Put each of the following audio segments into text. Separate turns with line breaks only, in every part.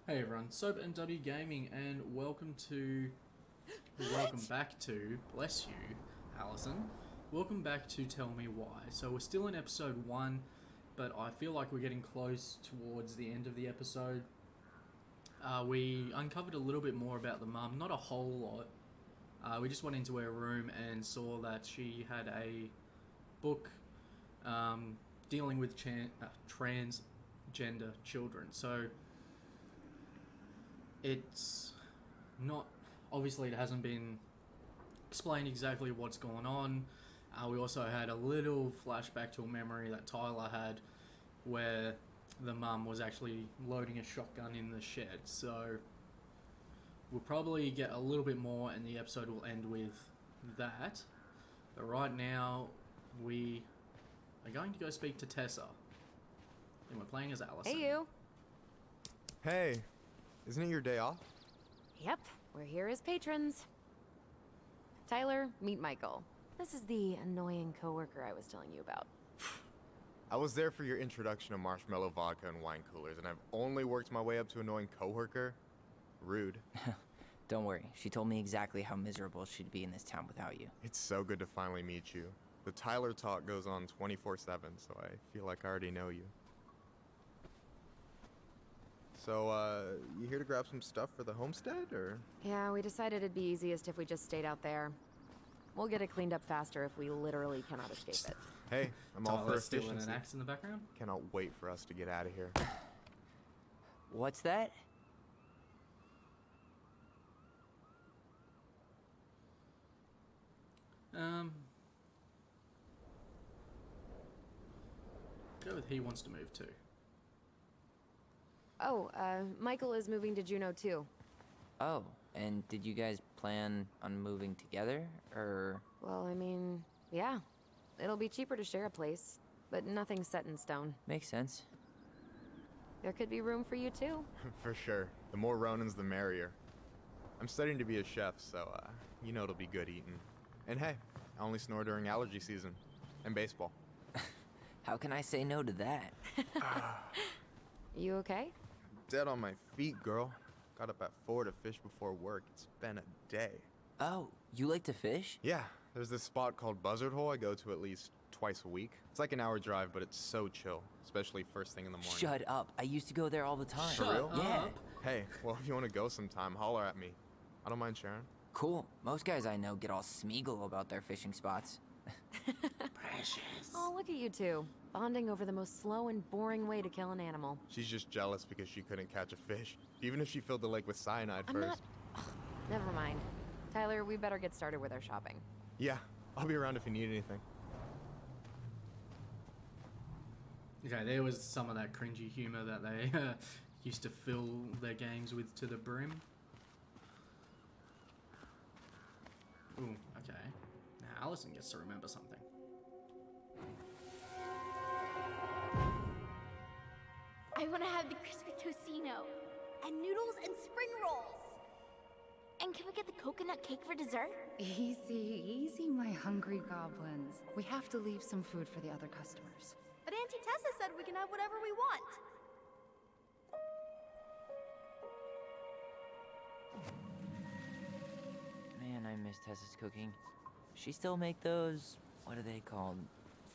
Hey everyone, Soap and W Gaming, and welcome back to, bless you, Alyson. Welcome back to Tell Me Why. So we're still in episode 1, but I feel like we're getting close towards the end of the episode. We uncovered a little bit more about the mum, not a whole lot. We just went into her room and saw that she had a book dealing with transgender children. So it's not, obviously it hasn't been explained exactly what's going on. We also had a little flashback to a memory that Tyler had where the mum was actually loading a shotgun in the shed. So we'll probably get a little bit more and the episode will end with that. But right now we are going to go speak to Tessa, and we're playing as Alyson.
Hey, you.
Hey, isn't it your day off?
Yep, we're here as patrons. Tyler, meet Michael. This is the annoying coworker I was telling you about.
I was there for your introduction to marshmallow vodka and wine coolers, and I've only worked my way up to annoying coworker. Rude.
Don't worry, she told me exactly how miserable she'd be in this town without you.
It's so good to finally meet you. The Tyler talk goes on 24/7, so I feel like I already know you. So, you here to grab some stuff for the homestead, or?
Yeah, we decided it'd be easiest if we just stayed out there. We'll get it cleaned up faster if we literally cannot escape it.
Hey, I'm all for
Tyler stealing
efficiency.
an axe in the background.
Cannot wait for us to get out of here.
What's that?
Go with he wants to move too.
Oh, Michael is moving to Juneau too.
Oh, and did you guys plan on moving together, or?
Well, I mean, yeah. It'll be cheaper to share a place, but nothing's set in stone.
Makes sense.
There could be room for you too.
For sure. The more Ronins, the merrier. I'm studying to be a chef, so, you know it'll be good eating. And hey, I only snore during allergy season. And baseball.
How can I say no to that?
You okay?
Dead on my feet, girl. Got up at 4 to fish before work. It's been a day.
Oh, you like to fish?
Yeah, there's this spot called Buzzard Hole I go to at least twice a week. It's like an hour drive, but it's so chill, especially first thing in the morning.
Shut up. I used to go there all the time.
For real?
Yeah.
Hey, well, if you want to go sometime, holler at me. I don't mind sharing.
Cool. Most guys I know get all smeagol about their fishing spots.
Precious.
Oh, look at you two. Bonding over the most slow and boring way to kill an animal.
She's just jealous because she couldn't catch a fish, even if she filled the lake with cyanide
I'm
first.
not... Ugh, never mind. Tyler, we better get started with our shopping.
Yeah, I'll be around if you need anything.
Okay, there was some of that cringy humor that they used to fill their games with to the brim. Ooh, okay. Now Alyson gets to remember something.
I want to have the crispy tocino, and noodles and spring rolls. And can we get the coconut cake for dessert?
Easy, easy, my hungry goblins. We have to leave some food for the other customers.
But Auntie Tessa said we can have whatever we want.
Man, I miss Tessa's cooking. She still make those, what are they called?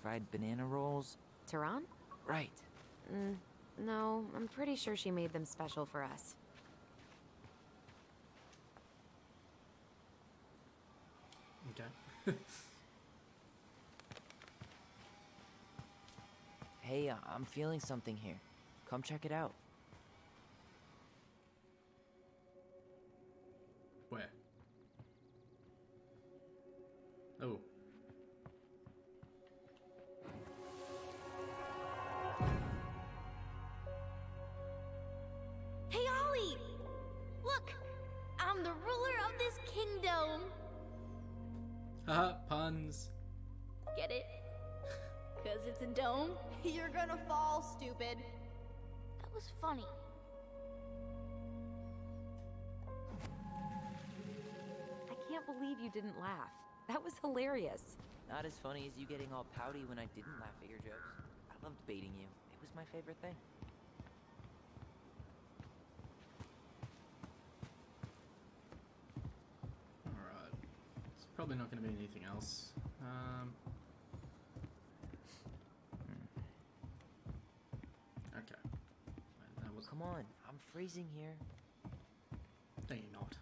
Fried banana rolls?
Tehran?
Right.
No, I'm pretty sure she made them special for us.
Okay.
Hey, I'm feeling something here. Come check it out.
Where? Oh.
Hey, Ollie! Look! I'm the ruler of this kingdom!
Haha, puns.
Get it? Cause it's a dome? You're gonna fall, stupid. That was funny.
I can't believe you didn't laugh. That was hilarious.
Not as funny as you getting all pouty when I didn't laugh at your jokes. I loved baiting you. It was my favorite thing.
probably not going to be anything else. Okay. Wait, that was...
Come on, I'm freezing here.
No, you're not.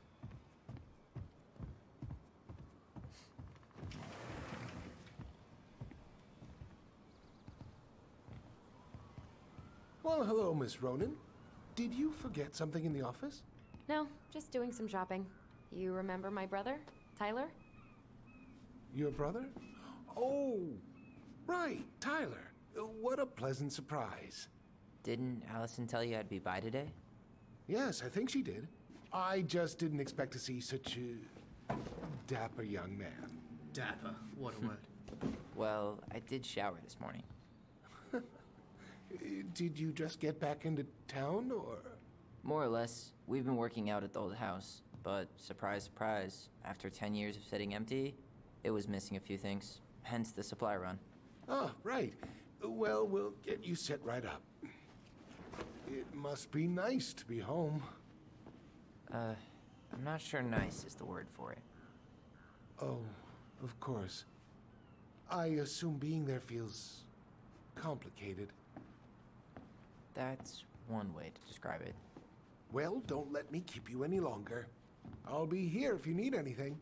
Well, hello, Miss Ronan. Did you forget something in the office?
No, just doing some shopping. You remember my brother, Tyler?
Your brother? Oh, right, Tyler. What a pleasant surprise.
Didn't Alyson tell you I'd be by today?
Yes, I think she did. I just didn't expect to see such a dapper young man.
Dapper. What a word.
Well, I did shower this morning.
Did you just get back into town, or...?
More or less. We've been working out at the old house, but surprise, surprise, after 10 years of sitting empty, it was missing a few things, hence the supply run.
Oh, right. Well, we'll get you set right up. It must be nice to be home.
I'm not sure nice is the word for it.
Oh, of course. I assume being there feels complicated.
That's one way to describe it.
Well, don't let me keep you any longer. I'll be here if you need anything.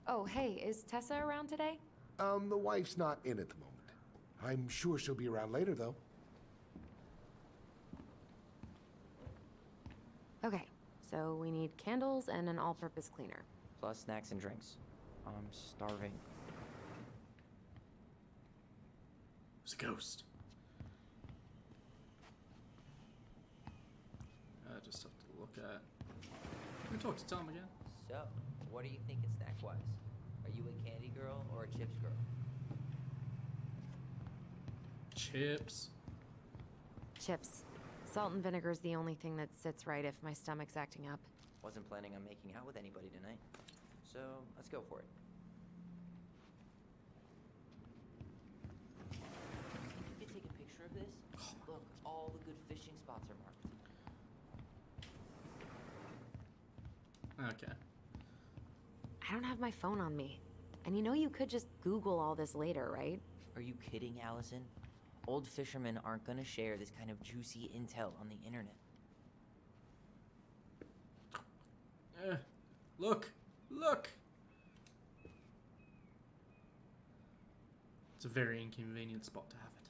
Oh, hey, is Tessa around today?
The wife's not in at the moment. I'm sure she'll be around later, though.
Okay, so we need candles and an all-purpose cleaner.
Plus snacks and drinks. I'm starving.
It's a ghost. I just have to look at... Can we talk to Tom again?
So, what are you thinking snack-wise? Are you a candy girl or a chips girl?
Chips.
Chips. Salt and vinegar's the only thing that sits right if my stomach's acting up.
Wasn't planning on making out with anybody tonight. So, let's go for it. Can you take a picture of this? Look, all the good fishing spots are marked.
Okay.
I don't have my phone on me. And you know you could just Google all this later, right?
Are you kidding, Alyson? Old fishermen aren't gonna share this kind of juicy intel on the internet.
Look! Look! It's a very inconvenient spot to have it.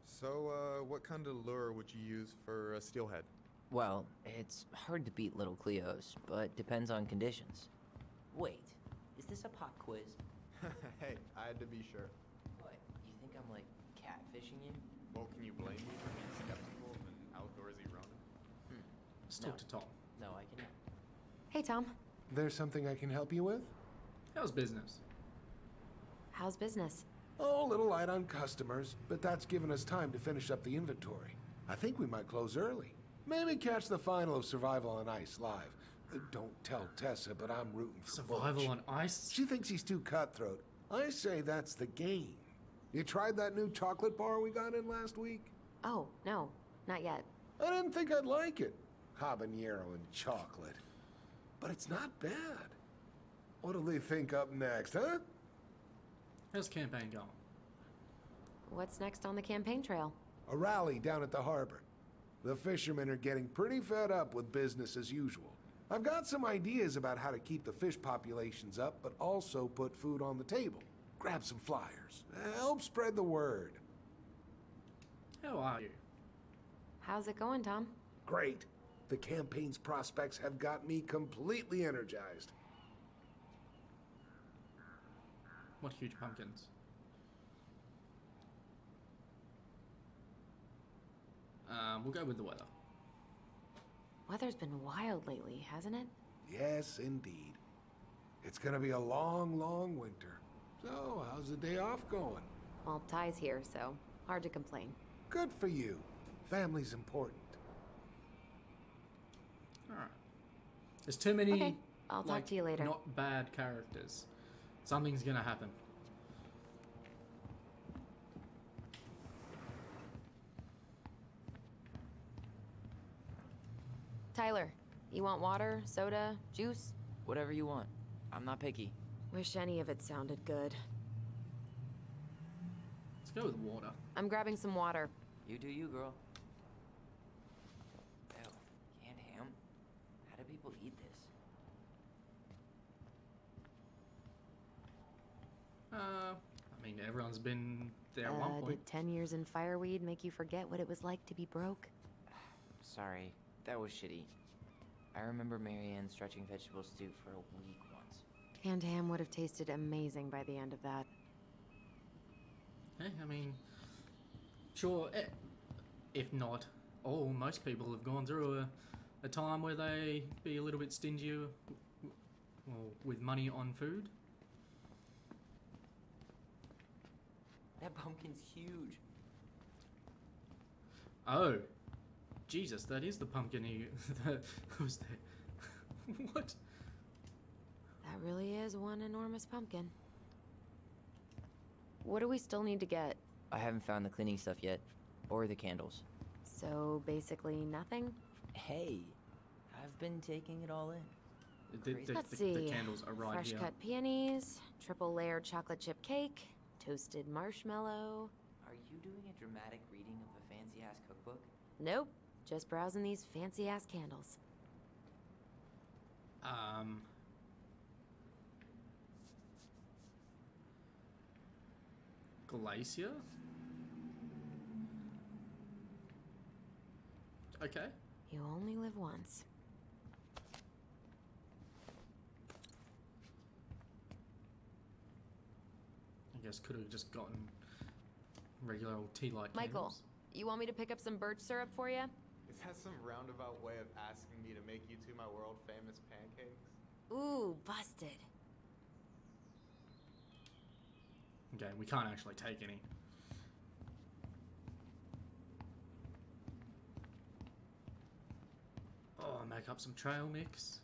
So, what kind of lure would you use for a steelhead?
Well, it's hard to beat little Cleo's, but depends on conditions. Wait, is this a pop quiz?
Hey, I had to be sure.
What, you think I'm like catfishing you?
Well, can you blame me for being skeptical of an outdoorsy Ronin?
Let's
No.
talk to Tom.
No, I can.
Hey, Tom.
There's something I can help you with?
How's business?
How's business?
Oh, a little light on customers, but that's given us time to finish up the inventory. I think we might close early. Maybe catch the final of Survival on Ice live. Don't tell Tessa, but I'm rooting for
Survival
Butch.
on ice?
She thinks he's too cutthroat. I say that's the game. You tried that new chocolate bar we got in last week?
Oh, no, not yet.
I didn't think I'd like it. Habanero and chocolate. But it's not bad. What'll they think up next, huh?
How's campaign going?
What's next on the campaign trail?
A rally down at the harbor. The fishermen are getting pretty fed up with business as usual. I've got some ideas about how to keep the fish populations up, but also put food on the table. Grab some flyers. Help spread the word.
How are you?
How's it going, Tom?
Great. The campaign's prospects have got me completely energized.
What huge pumpkins? We'll go with the weather.
Weather's been wild lately, hasn't it?
Yes, indeed. It's gonna be a long, long winter. So, how's the day off going?
Well, Ty's here, so hard to complain.
Good for you. Family's important.
Alright. There's too many,
Okay, I'll talk to you later.
not bad characters. Something's gonna happen.
Tyler, you want water, soda, juice?
Whatever you want. I'm not picky.
Wish any of it sounded good.
Let's go with water.
I'm grabbing some water.
You do you, girl. Ew, canned ham? How do people eat this?
I mean, everyone's been there at one point.
Did 10 years in fireweed make you forget what it was like to be broke?
Sorry, that was shitty. I remember Marianne stretching vegetable stew for a week once.
Canned ham would have tasted amazing by the end of that.
Hey, I mean, sure, if not all, most people have gone through a time where they be a little bit stingier, well, with money on food.
That pumpkin's huge.
Oh, Jesus, that is the pumpkin that was there. What?
That really is one enormous pumpkin. What do we still need to get?
I haven't found the cleaning stuff yet, or the candles.
So basically nothing?
Hey, I've been taking it all in.
Let's see.
The candles are right
Fresh
here.
cut peonies, triple layered chocolate chip cake, toasted marshmallow.
Are you doing a dramatic reading of a fancy-ass cookbook?
Nope, just browsing these fancy ass candles.
Glacier? Okay.
You only live once.
I guess could have just gotten regular old tea light
Michael,
candles.
you want me to pick up some birch syrup for you?
Is that some roundabout way of asking me to make you two my world famous pancakes?
Ooh, busted.
Okay, we can't actually take any. Oh, make up some trail mix.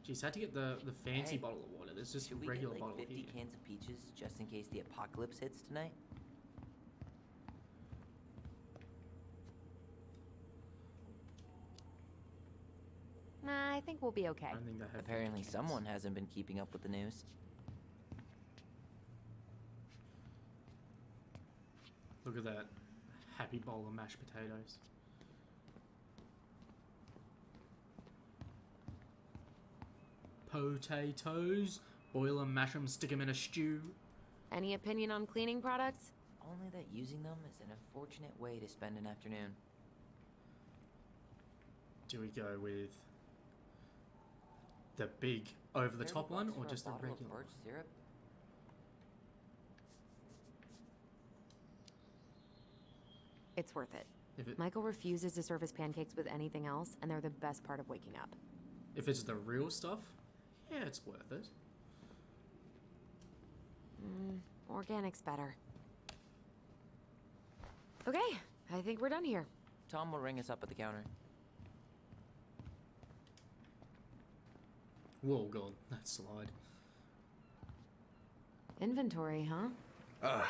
Jeez, had to get the fancy
Hey,
bottle of water. There's just a
Should we
regular
get like
bottle
50
here.
cans of peaches just in case the apocalypse hits tonight?
Nah, I think we'll be okay.
I don't think they have 50
Apparently
cans.
someone hasn't been keeping up with the news.
Look at that happy bowl of mashed potatoes. Potatoes. Boil them, mash them, stick them in a stew.
Any opinion on cleaning products?
Only that using them is an unfortunate way to spend an afternoon.
Do we go with the big over-the-top one or
$30
just
for
the
a bottle
regular
of
one?
birch syrup?
It's worth it.
If it
Michael refuses to serve his pancakes with anything else, and they're the best part of waking up.
if it's the real stuff, yeah, it's worth it.
Organic's better. Okay, I think we're done here.
Tom will ring us up at the counter.
Whoa, God, that slide.
Inventory, huh?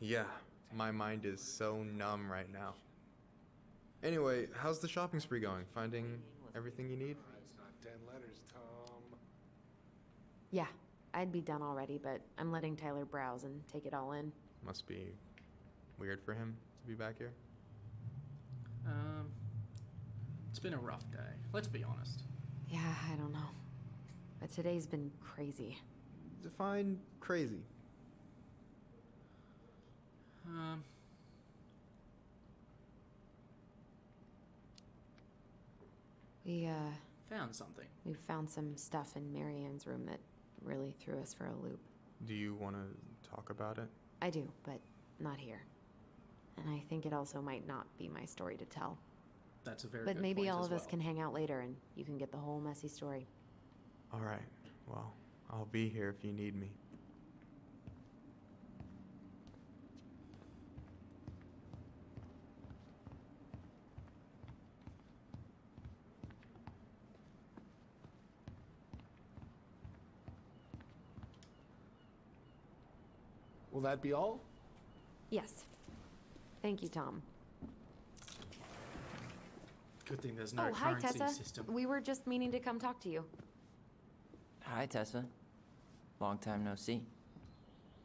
Yeah. My mind is so numb right now. Anyway, how's the shopping spree going? Finding everything you need?
It's not 10 letters, Tom.
Yeah, I'd be done already, but I'm letting Tyler browse and take it all in.
Must be weird for him to be back here.
It's been a rough day. Let's be honest.
Yeah, I don't know. But today's been crazy.
Define crazy.
Found something.
We found some stuff in Marianne's room that really threw us for a loop.
Do you want to talk about it?
I do, but not here. And I think it also might not be my story to tell.
That's a very
But
good
maybe
point
all
as
of us
well.
can hang out later and you can get the whole messy story.
All right. Well, I'll be here if you need me.
Will that be all?
Yes. Thank you, Tom.
Good thing there's no
Oh, hi,
currency
Tessa.
system.
We were just meaning to come talk to you.
Hi, Tessa. Long time no see.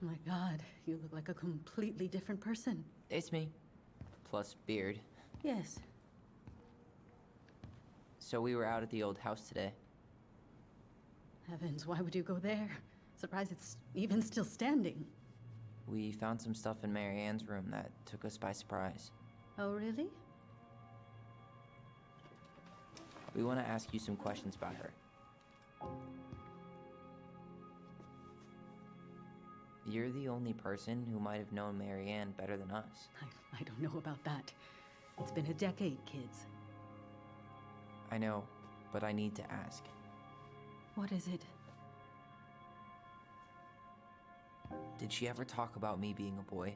My God, you look like a completely different person.
It's me. Plus beard.
Yes.
So we were out at the old house today.
Heavens, why would you go there? Surprised it's even still standing.
We found some stuff in Mary Ann's room that took us by surprise.
Oh, really?
We want to ask you some questions about her. You're the only person who might have known Mary Ann better than us.
I don't know about that. It's been a decade, kids.
I know, but I need to ask.
What is it?
Did she ever talk about me being a boy?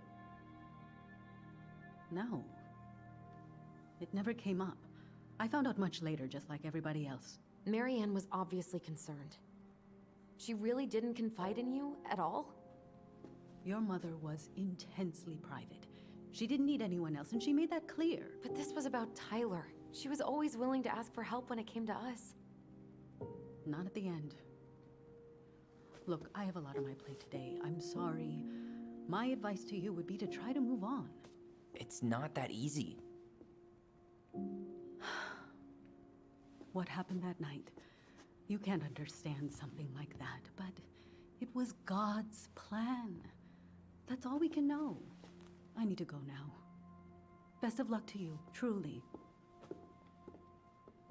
No. It never came up. I found out much later, just like everybody else.
Marianne was obviously concerned. She really didn't confide in you at all?
Your mother was intensely private. She didn't need anyone else, and she made that clear.
But this was about Tyler. She was always willing to ask for help when it came to us.
Not at the end. Look, I have a lot on my plate today. I'm sorry. My advice to you would be to try to move on.
It's not that easy.
What happened that night? You can't understand something like that, but it was God's plan. That's all we can know. I need to go now. Best of luck to you, truly.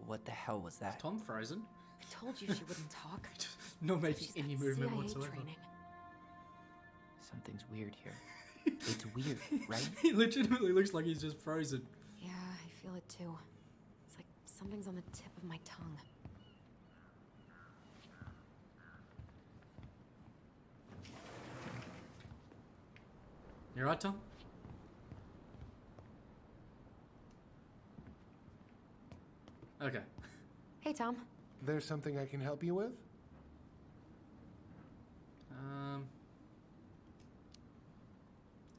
What the hell was that?
Is Tom frozen?
I told you she wouldn't talk.
Not making
She's
any
got
movement
CIA
whatsoever.
training.
Something's weird here. It's weird, right?
He legitimately looks like he's just frozen.
Yeah, I feel it too. It's like something's on the tip of my tongue.
You right, Tom? Okay.
Hey, Tom.
There's something I can help you with?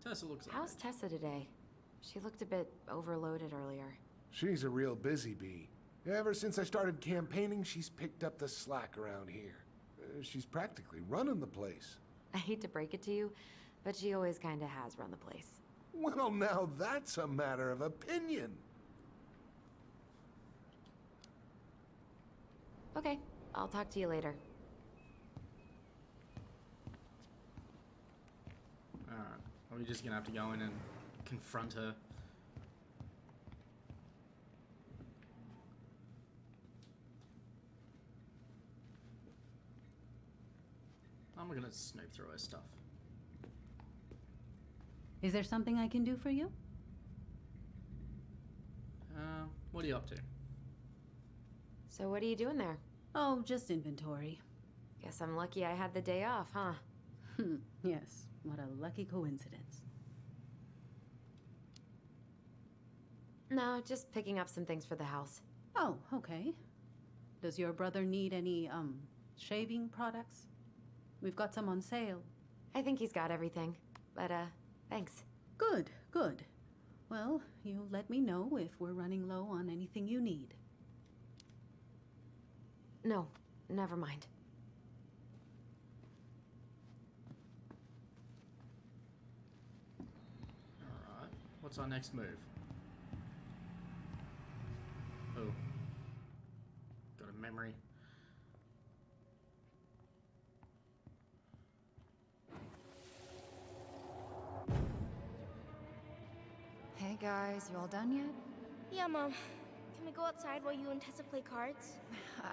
Tessa looks like
How's Tessa today? She looked a bit overloaded earlier.
She's a real busy bee. Ever since I started campaigning, she's picked up the slack around here. She's practically running the place.
I hate to break it to you, but she always kinda has run the place.
Well, now that's a matter of opinion.
Okay, I'll talk to you later.
Alright. Are we just gonna have to go in and confront her? I'm gonna snoop through her stuff.
Is there something I can do for you?
What are you up to?
So what are you doing there?
Oh, just inventory.
Guess I'm lucky I had the day off, huh?
Yes, what a lucky coincidence.
No, just picking up some things for the house.
Oh, okay. Does your brother need any, shaving products? We've got some on sale.
I think he's got everything. But, thanks.
Good, good. Well, you let me know if we're running low on anything you need.
No, never mind.
Alright. What's our next move? Oh. Got a memory.
Hey guys, you all done yet?
Yeah, Mom. Can we go outside while you and Tessa play cards?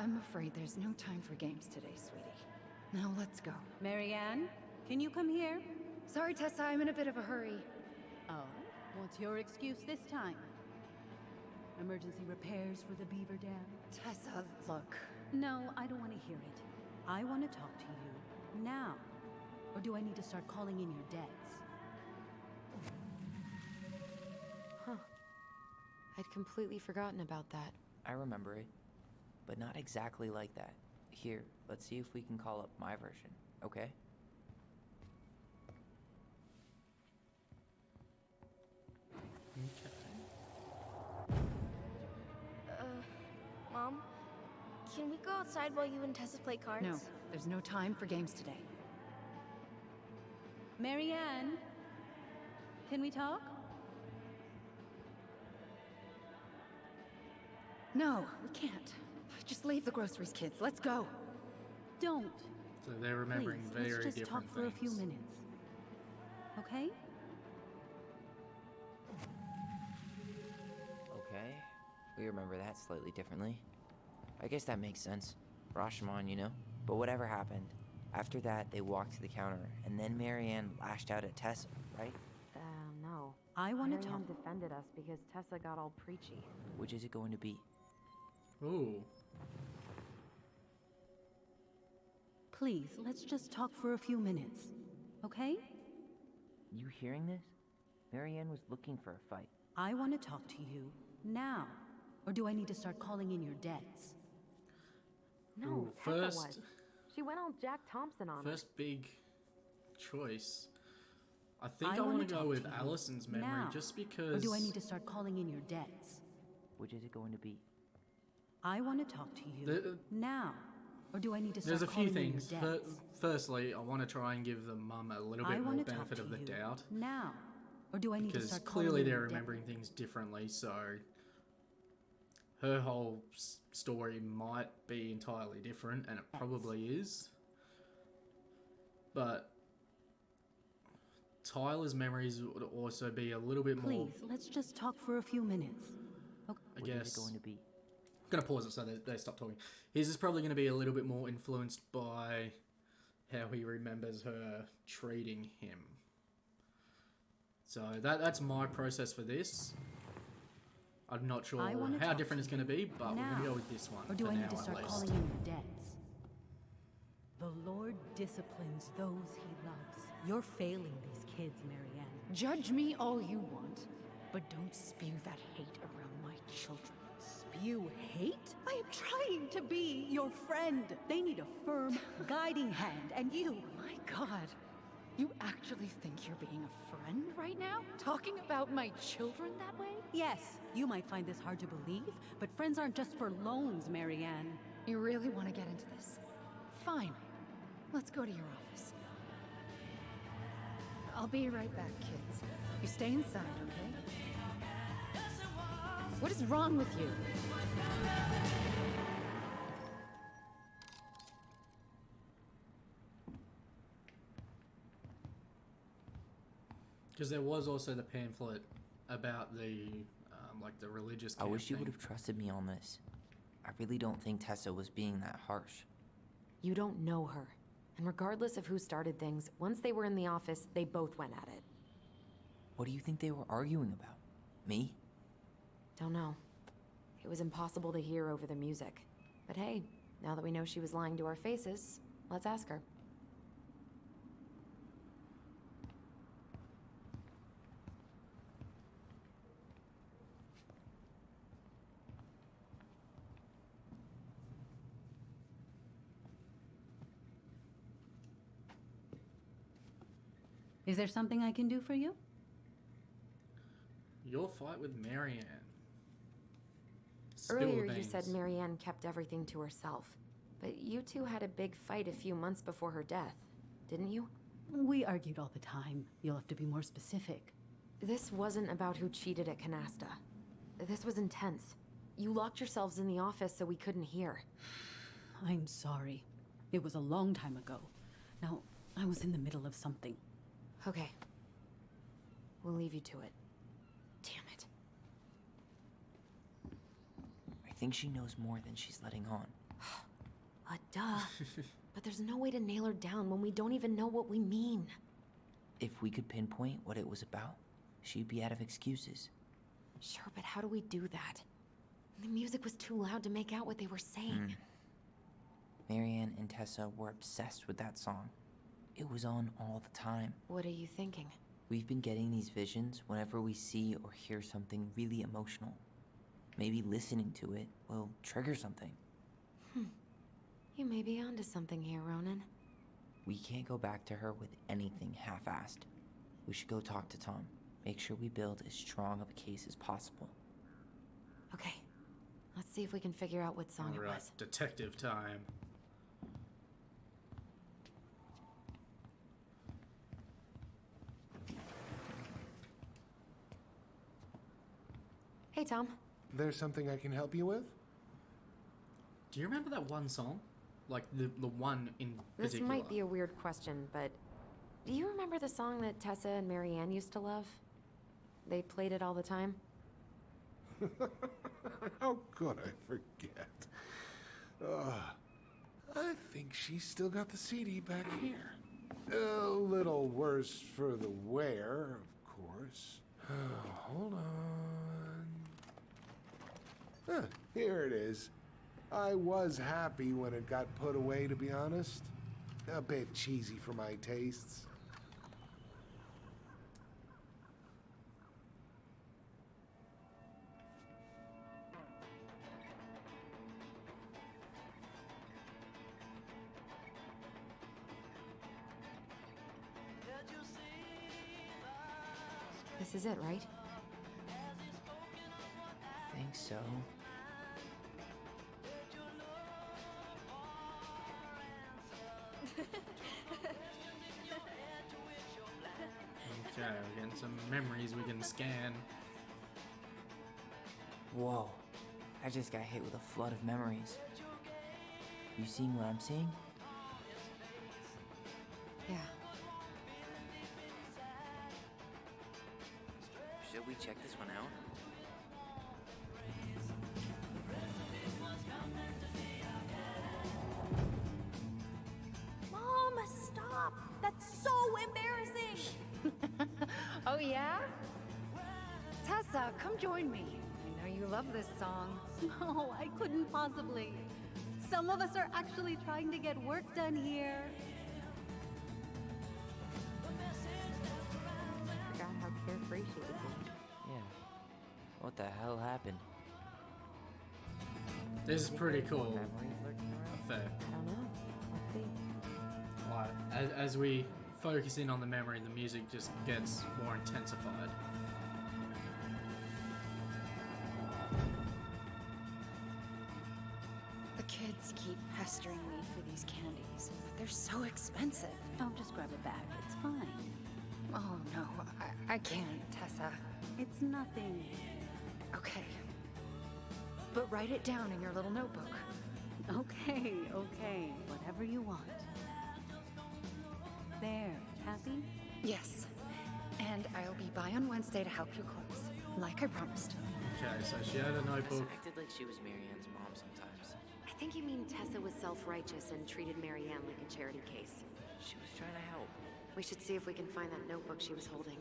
I'm afraid there's no time for games today, sweetie. Now let's go.
Marianne, can you come here?
Sorry, Tessa, I'm in a bit of a hurry.
Oh, what's your excuse this time? Emergency repairs for the beaver dam?
Tessa, look.
No, I don't want to hear it. I want to talk to you now. Or do I need to start calling in your debts?
Huh. I'd completely forgotten about that.
I remember it, but not exactly like that. Here, let's see if we can call up my version, okay?
Okay.
Can we go outside while you and Tessa play cards?
No, there's no time for games today.
Marianne, can we talk?
No, we can't. Just leave the groceries, kids. Let's go.
Don't.
So they're remembering
Please,
very
let's just
different
talk for a few
things.
minutes. Okay?
Okay, we remember that slightly differently. I guess that makes sense. Rashomon, you know? But whatever happened, after that, they walked to the counter, and then Marianne lashed out at Tessa, right?
No.
I want to
Marianne
talk.
defended us because Tessa got all preachy.
Which is it going to be?
Ooh.
Please, let's just talk for a few minutes. Okay?
You hearing this? Marianne was looking for a fight.
I want to talk to you now. Or do I need to start calling in your debts?
No,
Ooh,
Tessa
first-
was. She went all Jack Thompson on us.
First big choice. I think
I
I want
wanna
to go
talk
with
to you
Alyson's memory
now.
just
Or
because.
do I need to start calling in your debts?
Which is it going to be?
I want to talk to you
The-
now. Or do I need to
There's
start
a few
calling in
things.
your debts?
Firstly, I want to try and give the mum a little
I
bit more
want to talk
benefit
to
of the
you
doubt.
now. Or do I need to
Because
start calling
clearly
in
they're
your
remembering things differently, so her whole story might be entirely different, and it probably is. But Tyler's memories would also be a little bit more.
Please, let's just talk for a few minutes. Okay.
I
Which is
guess.
it going to be?
I'm gonna pause it so they stop talking. His is probably gonna be a little bit more influenced by how he remembers her treating him. So that's my process for this. I'm not sure
I wanna
how
talk
different
to
it's gonna be, but we're
now.
gonna go with this one
Or do
for
I
now
need to
at
start
least.
calling in your debts? The Lord disciplines those he loves. You're failing these kids, Marianne.
Judge me all you want, but don't spew that hate around my children.
Spew hate? I am trying to be your friend. They need a firm, guiding hand, and you.
My God, you actually think you're being a friend right now? Talking about my children that way?
Yes, you might find this hard to believe, but friends aren't just for loans, Marianne.
You really want to get into this? Fine. Let's go to your office. I'll be right back, kids. You stay inside, okay? What is wrong with you?
Because there was also the pamphlet about the like the religious
I
camp
wish you
thing.
would have trusted me on this. I really don't think Tessa was being that harsh.
You don't know her. And regardless of who started things, once they were in the office, they both went at it.
What do you think they were arguing about? Me?
Don't know. It was impossible to hear over the music. But hey, now that we know she was lying to our faces, let's ask her.
Is there something I can do for you?
Your fight with Marianne. Spill
Earlier
the
you said
beans.
Marianne kept everything to herself. But you two had a big fight a few months before her death, didn't you?
We argued all the time. You'll have to be more specific.
This wasn't about who cheated at Canasta. This was intense. You locked yourselves in the office so we couldn't hear.
I'm sorry. It was a long time ago. Now, I was in the middle of something.
Okay. We'll leave you to it. Damn it.
I think she knows more than she's letting on.
Duh. But there's no way to nail her down when we don't even know what we mean.
If we could pinpoint what it was about, she'd be out of excuses.
Sure, but how do we do that? The music was too loud to make out what they were saying.
Marianne and Tessa were obsessed with that song. It was on all the time.
What are you thinking?
We've been getting these visions whenever we see or hear something really emotional. Maybe listening to it will trigger something.
You may be onto something here, Ronan.
We can't go back to her with anything half-assed. We should go talk to Tom. Make sure we build as strong of a case as possible.
Okay. Let's see if we can figure out what song it
Alright,
was.
detective time.
Hey, Tom.
There's something I can help you with?
Do you remember that one song? Like the one in
This
particular?
might be a weird question, but do you remember the song that Tessa and Marianne used to love? They played it all the time.
How could I forget? I think she's still got the CD back here. A little worse for the wear, of course. Hold on. Here it is. I was happy when it got put away, to be honest. A bit cheesy for my tastes.
This is it, right?
I think so.
Okay, we're getting some memories we can scan.
Whoa. I just got hit with a flood of memories. You seeing what I'm seeing?
Yeah.
Should we check this one out?
Mom, stop! That's so embarrassing!
Oh, yeah? Tessa, come join me. I know you love this song.
No, I couldn't possibly. Some of us are actually trying to get work done here.
Forgot how carefree she would be.
Yeah. What the hell happened?
This is pretty cool.
Memories lurking around?
Fair.
I don't know. Let's see.
Like, as we focus in on the memory, the music just gets more intensified.
The kids keep pestering me for these candies, but they're so expensive.
Oh, just grab a bag. It's fine.
Oh, no, I can't, Tessa.
It's nothing.
Okay. But write it down in your little notebook.
Okay, okay. Whatever you want. There. Happy?
Yes. And I'll be by on Wednesday to help you close, like I promised.
Okay, so she had a
Tessa
notebook.
acted like she was Marianne's mom sometimes.
I think you mean Tessa was self-righteous and treated Marianne like a charity case.
She was trying to help.
We should see if we can find that notebook she was holding.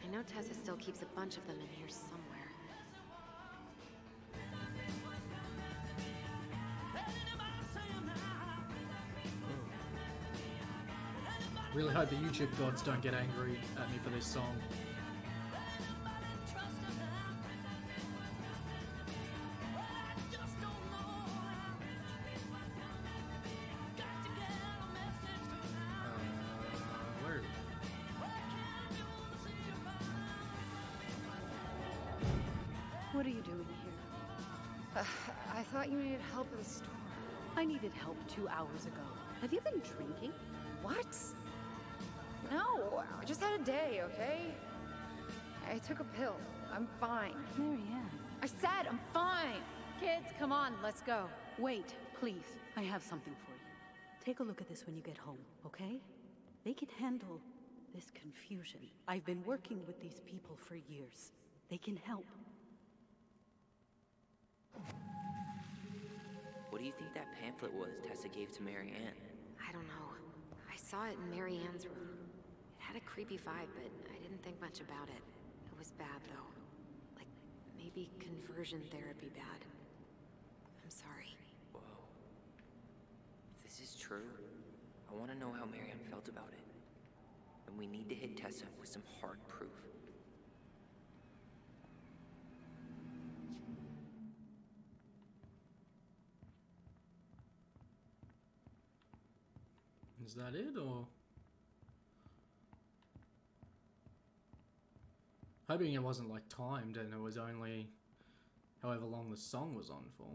I know Tessa still keeps a bunch of them in here somewhere.
Really hope the YouTube gods don't get angry at me for this song. Where?
What are you doing here?
I thought you needed help at the store.
I needed help 2 hours ago. Have you been drinking?
What? No, I just had a day, okay? I took a pill. I'm fine.
Marianne.
I said I'm fine. Kids, come on, let's go.
Wait, please. I have something for you. Take a look at this when you get home, okay? They can handle this confusion. I've been working with these people for years. They can help.
What do you think that pamphlet was Tessa gave to Marianne?
I don't know. I saw it in Marianne's room. It had a creepy vibe, but I didn't think much about it. It was bad, though. Like, maybe conversion therapy bad. I'm sorry.
Whoa. If this is true, I want to know how Marianne felt about it. And we need to hit Tessa with some hard proof.
Is that it, or? Hoping it wasn't like timed and it was only however long the song was on for.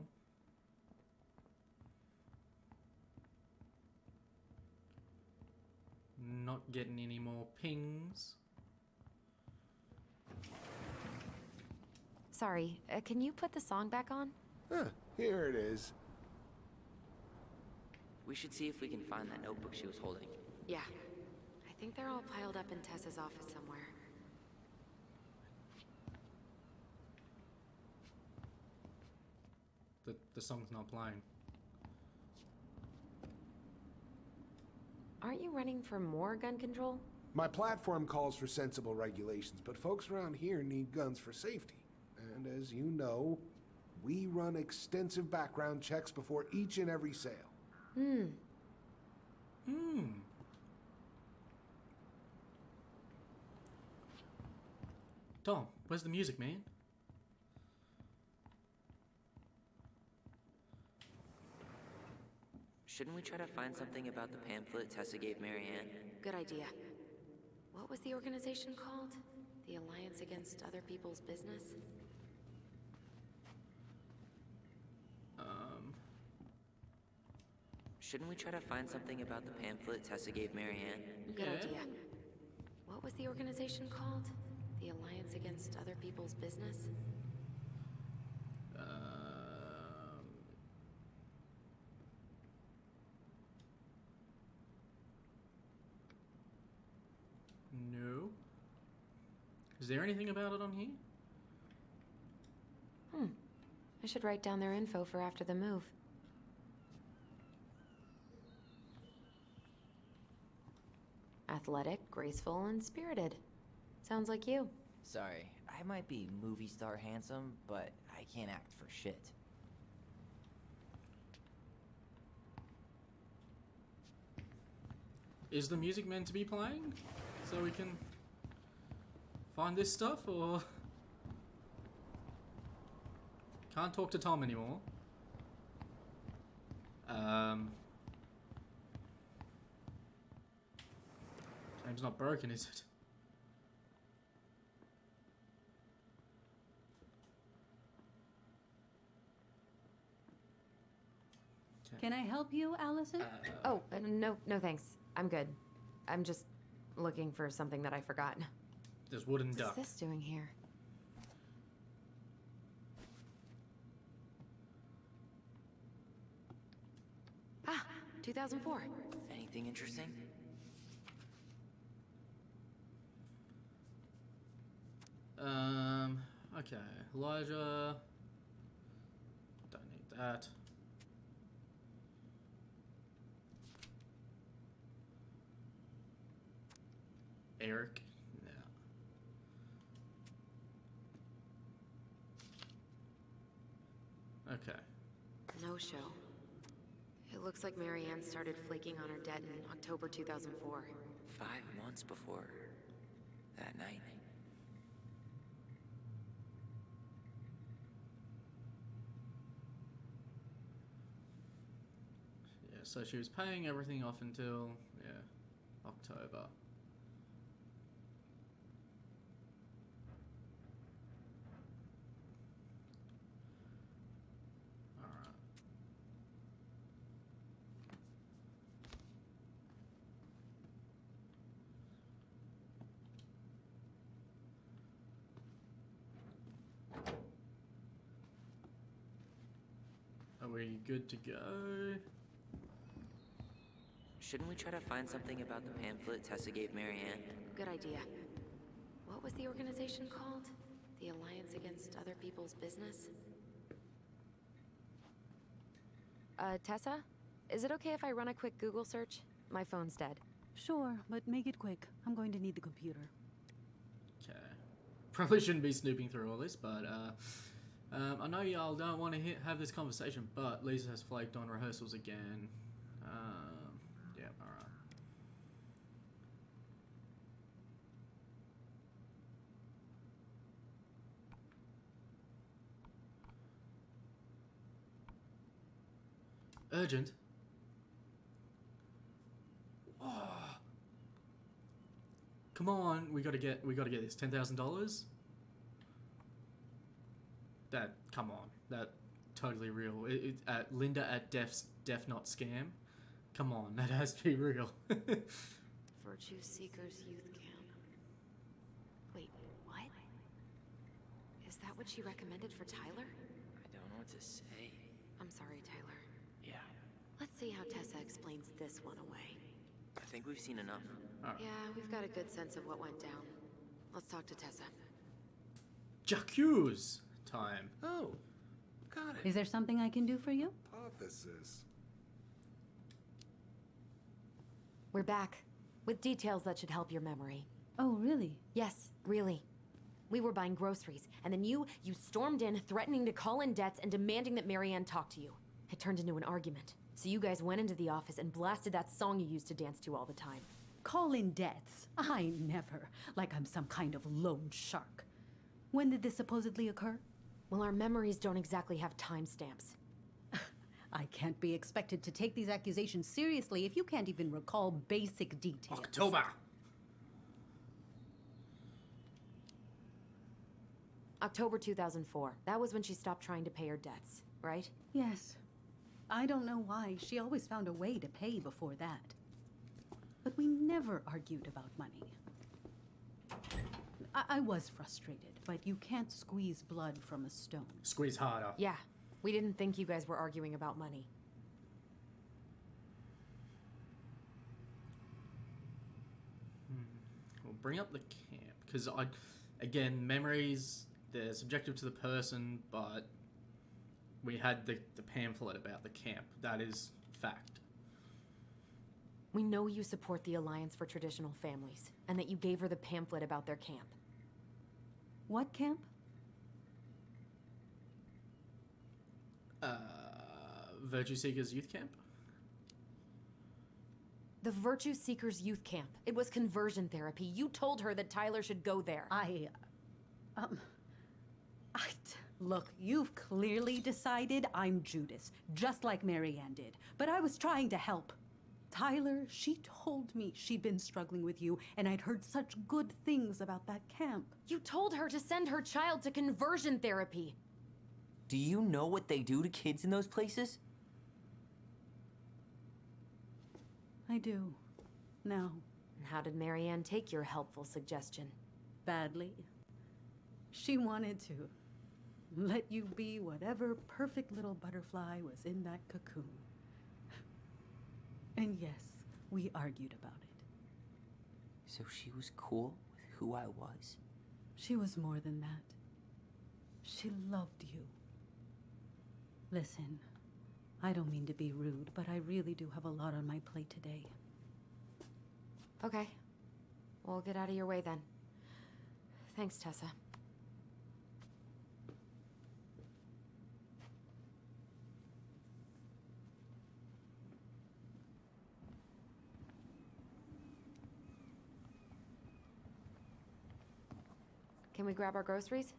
Not getting any more pings.
Sorry, can you put the song back on?
Huh, here it is.
We should see if we can find that notebook she was holding.
Yeah. I think they're all piled up in Tessa's office somewhere.
The song's not playing.
Aren't you running for more gun control?
My platform calls for sensible regulations, but folks around here need guns for safety. And as you know, we run extensive background checks before each and every sale.
Tom, where's the music, man?
Shouldn't we try to find something about the pamphlet Tessa gave Marianne?
Good idea. What was the organization called? The Alliance Against Other People's Business?
Shouldn't we try to find something about the pamphlet Tessa gave Marianne?
Good
Yeah.
idea. What was the organization called? The Alliance Against Other People's Business?
No. Is there anything about it on here?
I should write down their info for after the move. Athletic, graceful, and spirited. Sounds like you.
Sorry, I might be movie star handsome, but I can't act for shit.
Is the music meant to be playing so we can find this stuff, or can't talk to Tom anymore? Game's not broken, is it?
Can I help you, Alyson?
No thanks. I'm good. I'm just looking for something that I forgot.
There's wooden
What's
duck.
this doing here? Ah, 2004.
Anything interesting?
Okay. Elijah. Don't need that. Eric. Yeah. Okay.
No show. It looks like Marianne started flaking on her debt in October 2004.
5 months before that night.
Yeah, so she was paying everything off until, October. Alright. Are we good to go?
Shouldn't we try to find something about the pamphlet Tessa gave Marianne?
Good idea. What was the organization called? The Alliance Against Other People's Business? Tessa? Is it okay if I run a quick Google search? My phone's dead.
Sure, but make it quick. I'm going to need the computer.
Okay. Probably shouldn't be snooping through all this, but I know y'all don't want to have this conversation, but Lisa has flaked on rehearsals again. Yeah, alright. Urgent. Oh. Come on, we gotta get this $10,000. That, come on, that totally real. Linda at Deaf Not Scam. Come on, that has to be real.
Virtue Seekers Youth Camp. Wait, what? Is that what she recommended for Tyler?
I don't know what to say.
I'm sorry, Tyler.
Yeah.
Let's see how Tessa explains this one away.
I think we've seen enough.
Yeah, we've got a good sense of what went down. Let's talk to Tessa.
J'accuse time.
Oh, got it.
Is there something I can do for you?
Hypothesis.
We're back. With details that should help your memory.
Oh, really?
Yes, really. We were buying groceries, and then you stormed in, threatening to call in debts and demanding that Marianne talk to you. It turned into an argument. So you guys went into the office and blasted that song you used to dance to all the time.
Call in debts? I never. Like I'm some kind of loan shark. When did this supposedly occur?
Well, our memories don't exactly have timestamps.
I can't be expected to take these accusations seriously if you can't even recall basic details.
October.
October 2004. That was when she stopped trying to pay her debts, right?
Yes. I don't know why. She always found a way to pay before that. But we never argued about money. I was frustrated, but you can't squeeze blood from a stone.
Squeeze harder.
Yeah. We didn't think you guys were arguing about money.
We'll bring up the camp, because again, memories, they're subjective to the person, but we had the pamphlet about the camp. That is fact.
We know you support the Alliance for Traditional Families, and that you gave her the pamphlet about their camp.
What camp?
Virtue Seekers Youth Camp?
The Virtue Seekers Youth Camp. It was conversion therapy. You told her that Tyler should go there.
Look, you've clearly decided I'm Judas, just like Marianne did. But I was trying to help. Tyler, she told me she'd been struggling with you, and I'd heard such good things about that camp.
You told her to send her child to conversion therapy.
Do you know what they do to kids in those places?
I do. Now.
And how did Marianne take your helpful suggestion?
Badly. She wanted to let you be whatever perfect little butterfly was in that cocoon. And yes, we argued about it.
So she was cool with who I was?
She was more than that. She loved you. Listen, I don't mean to be rude, but I really do have a lot on my plate today.
Okay. We'll get out of your way then. Thanks, Tessa. Can we grab our groceries?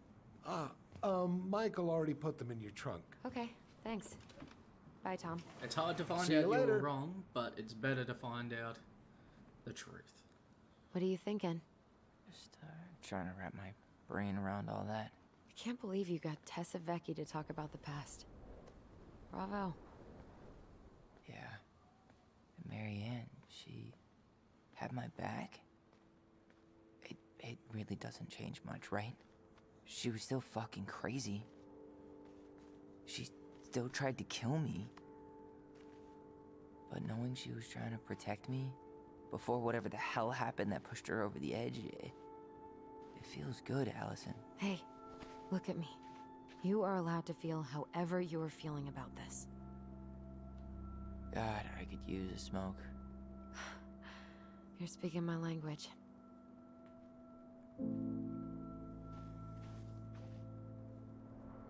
Michael already put them in your trunk.
Okay, thanks. Bye, Tom.
It's hard to find
See
out
you
you
later.
were wrong, but it's better to find out the truth.
What are you thinking?
Just trying to wrap my brain around all that.
I can't believe you got Tessa Vecchi to talk about the past. Bravo.
Yeah. And Marianne, she had my back. It really doesn't change much, right? She was still fucking crazy. She still tried to kill me. But knowing she was trying to protect me before whatever the hell happened that pushed her over the edge, it feels good, Alyson.
Hey, look at me. You are allowed to feel however you are feeling about this.
God, I could use a smoke.
You're speaking my language.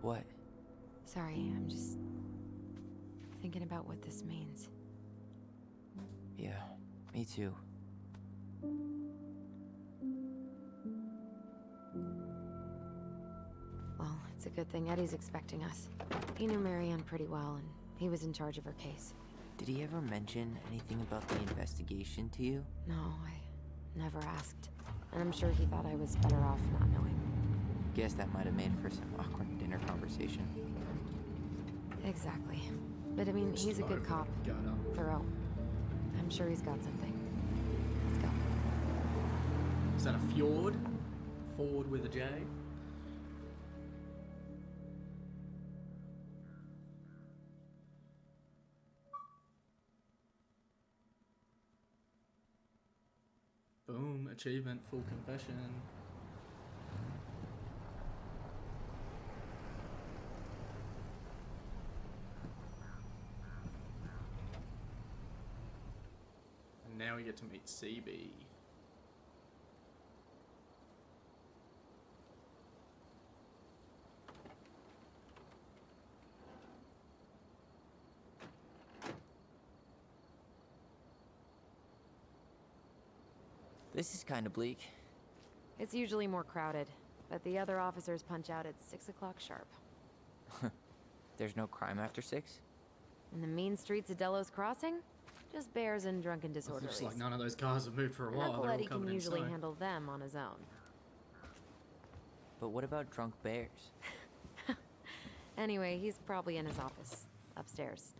What?
Sorry, I'm just thinking about what this means.
Yeah, me too.
Well, it's a good thing Eddie's expecting us. He knew Marianne pretty well, and he was in charge of her case.
Did he ever mention anything about the investigation to you?
No, I never asked. And I'm sure he thought I was better off not knowing.
Guess that might have made for some awkward dinner conversation.
Exactly. But I mean, he's a good cop. Thorough. I'm sure he's got something. Let's go.
Is that a fjord? Ford with a J? Boom, achievement, full confession. And now we get to meet CB.
This is kind of bleak.
It's usually more crowded, but the other officers punch out at 6 o'clock sharp.
There's no crime after 6?
In the mean streets of Delos Crossing, just bears and drunken
It
disorderlies.
looks like none of those cars have moved for a
And
while.
Uncle
They're all
Eddie
covered
can
in
usually
snow.
handle them on his own.
But what about drunk bears?
Anyway, he's probably in his office, upstairs.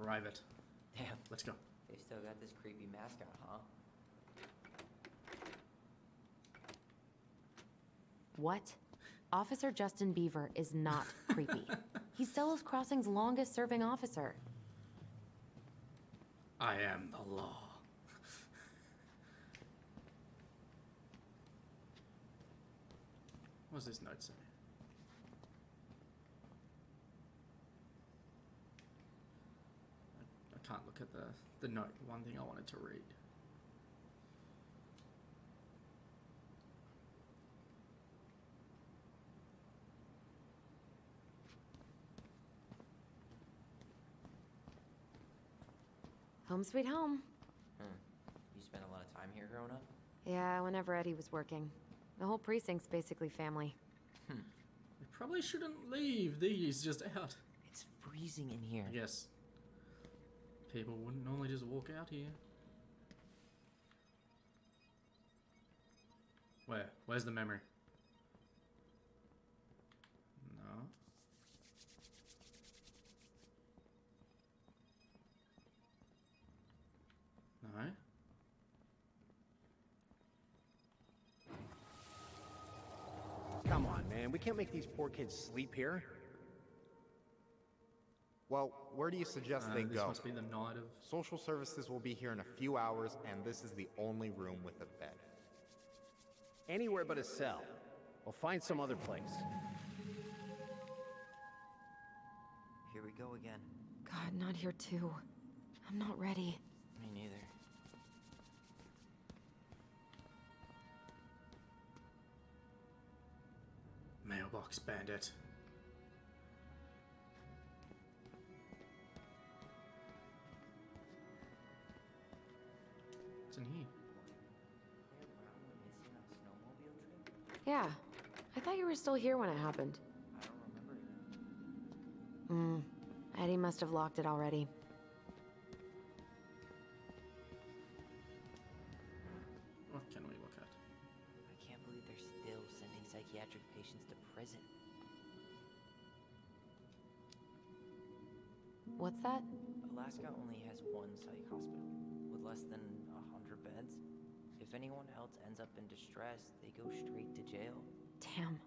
Private.
Damn,
Let's go.
they still got this creepy mascot, huh?
What? Officer Justin Beaver is not creepy. He's Delos Crossing's longest serving officer.
I am the law. What's this note say? I can't look at the note. One thing I wanted to read.
Home sweet home.
You spent a lot of time here growing up?
Yeah, whenever Eddie was working. The whole precinct's basically family.
We probably shouldn't leave these just out.
It's freezing in here.
Yes. People wouldn't normally just walk out here. Where? Where's the memory? No. No.
Come on, man. We can't make these poor kids sleep here.
Well, where do you suggest they
This
go?
must be the night of...
Social services will be here in a few hours, and this is the only room with a bed.
Anywhere but a cell. We'll find some other place.
Here we go again.
God, not here too. I'm not ready.
Me neither.
Mailbox bandit. What's in here?
Yeah. I thought you were still here when it happened.
I don't remember it.
Eddie must have locked it already.
What can we look at?
I can't believe they're still sending psychiatric patients to prison.
What's that?
Alaska only has one psych hospital, with less than 100 beds. If anyone else ends up in distress, they go straight to jail.
Damn.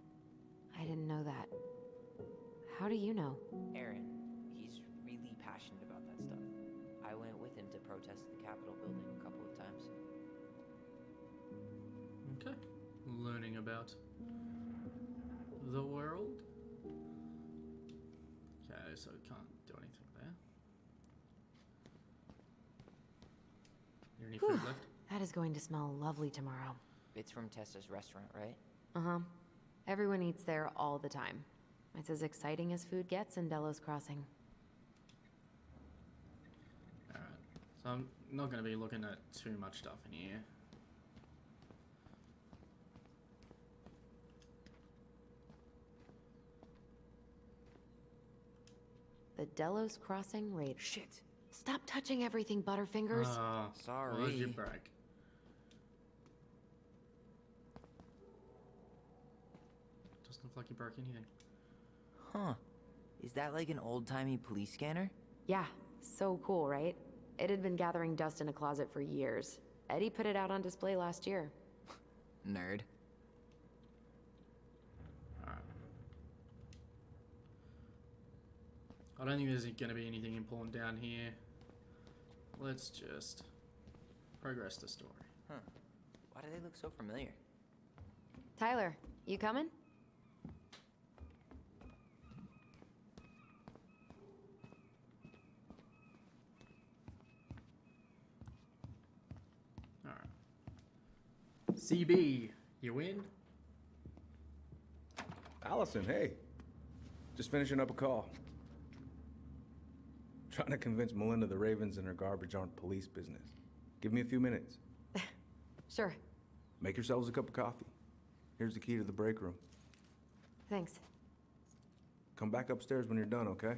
I didn't know that. How do you know?
Aaron, he's really passionate about that stuff. I went with him to protest the Capitol building a couple of times.
Okay. Learning about the world. Okay, so we can't do anything there. There any food left?
That is going to smell lovely tomorrow.
It's from Tessa's restaurant, right?
Uh-huh. Everyone eats there all the time. It's as exciting as food gets in Delos Crossing.
Alright. So I'm not going to be looking at too much stuff in here.
The Delos Crossing Raid.
Shit.
Stop touching everything, Butterfingers.
Sorry.
Where's your break? Doesn't look like you broke anything.
Huh. Is that like an old-timey police scanner?
Yeah, so cool, right? It had been gathering dust in a closet for years. Eddie put it out on display last year.
Nerd.
Alright. I don't think there's going to be anything important down here. Let's just progress the story.
Huh. Why do they look so familiar?
Tyler, you coming?
Alright. CB, you win?
Alyson, hey. Just finishing up a call. Trying to convince Melinda the Ravens and her garbage aren't police business. Give me a few minutes.
Sure.
Make yourselves a cup of coffee. Here's the key to the break room.
Thanks.
Come back upstairs when you're done, okay?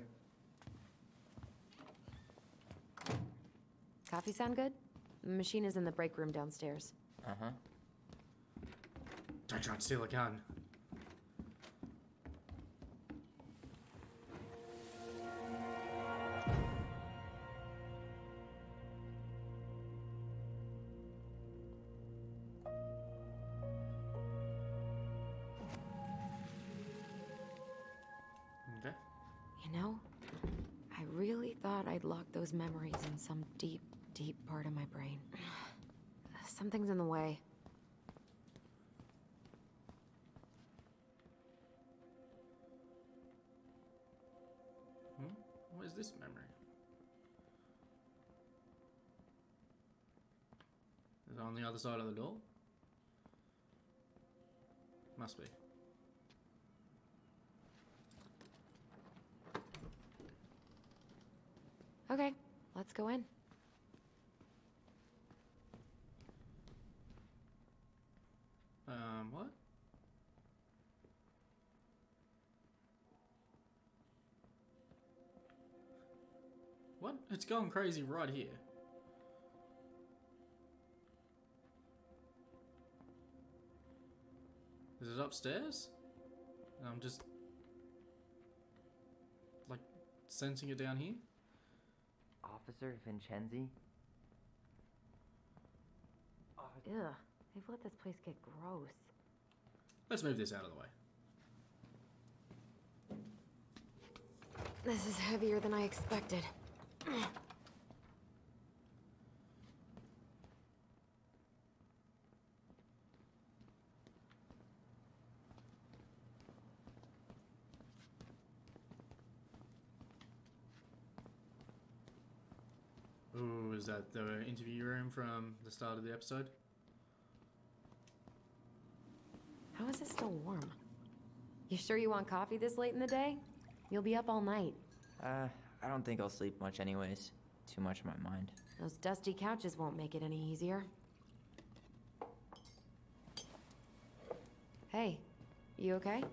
Coffee sound good? The machine is in the break room downstairs.
Uh-huh.
Don't try and steal a gun. Okay.
You know, I really thought I'd locked those memories in some deep, deep part of my brain. Something's in the way.
What is this memory? Is it on the other side of the door? Must be.
Okay, let's go in.
What? What? It's going crazy right here. Is it upstairs? I'm just like sensing it down here.
Officer Vincenzi?
Ugh, they've let this place get gross.
Let's move this out of the way.
This is heavier than I expected.
Ooh, is that the interview room from the start of the episode?
How is it still warm? You sure you want coffee this late in the day? You'll be up all night.
I don't think I'll sleep much anyways. Too much on my mind.
Those dusty couches won't make it any easier. Hey, you okay?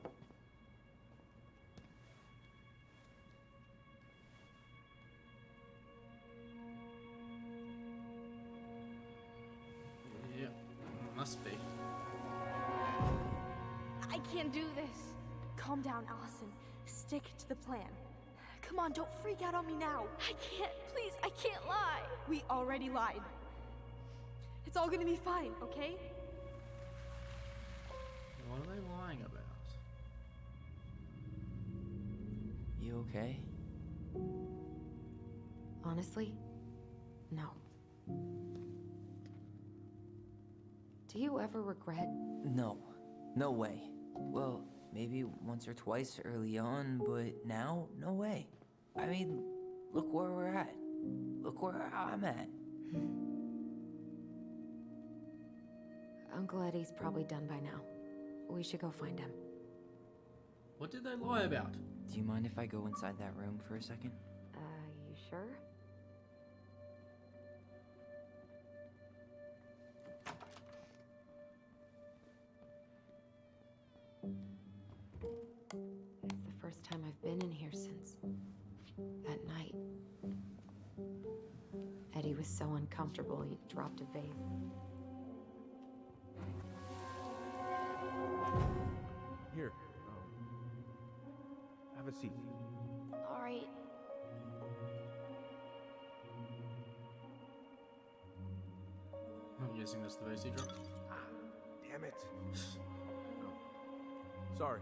Yeah, must be.
I can't do this. Calm down, Alyson. Stick to the plan. Come on, don't freak out on me now. I can't, please, I can't lie. We already lied. It's all gonna be fine, okay?
What are they lying about?
You okay?
Honestly, no. Do you ever regret?
No. No way. Well, maybe once or twice early on, but now, no way. I mean, look where we're at. Look where I'm at.
Uncle Eddie's probably done by now. We should go find him.
What did they lie about?
Do you mind if I go inside that room for a second?
You sure? It's the first time I've been in here since that night. was so uncomfortable he dropped a vase.
Here. Have a seat.
All right.
I'm guessing that's the vase he dropped.
Damn it. Oh. Sorry.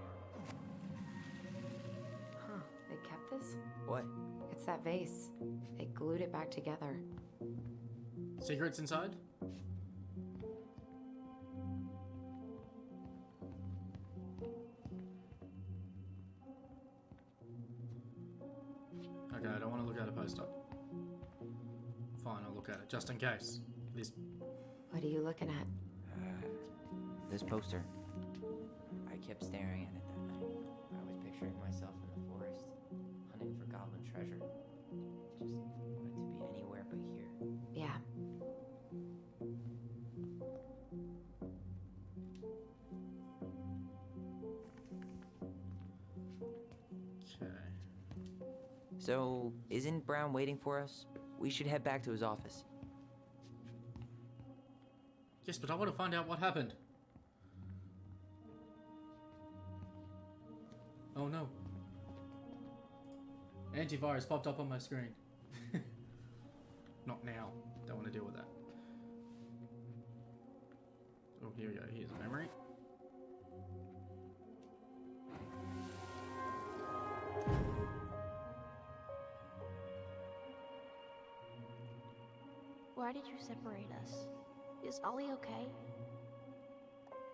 Huh, they kept this?
What?
It's that vase. They glued it back together.
Secrets inside? Okay, I don't want to look at a poster. Fine, I'll look at it, just in case. This...
What are you looking at?
This poster. I kept staring at it that night. I was picturing myself in the forest, hunting for goblin treasure. Just wanted to be anywhere but here.
Yeah.
Okay.
So, isn't Brown waiting for us? We should head back to his office.
Yes, but I want to find out what happened. Oh no. Antivirus popped up on my screen. Not now. Don't want to deal with that. Oh, here we go. Here's a memory.
Why did you separate us? Is Ollie okay?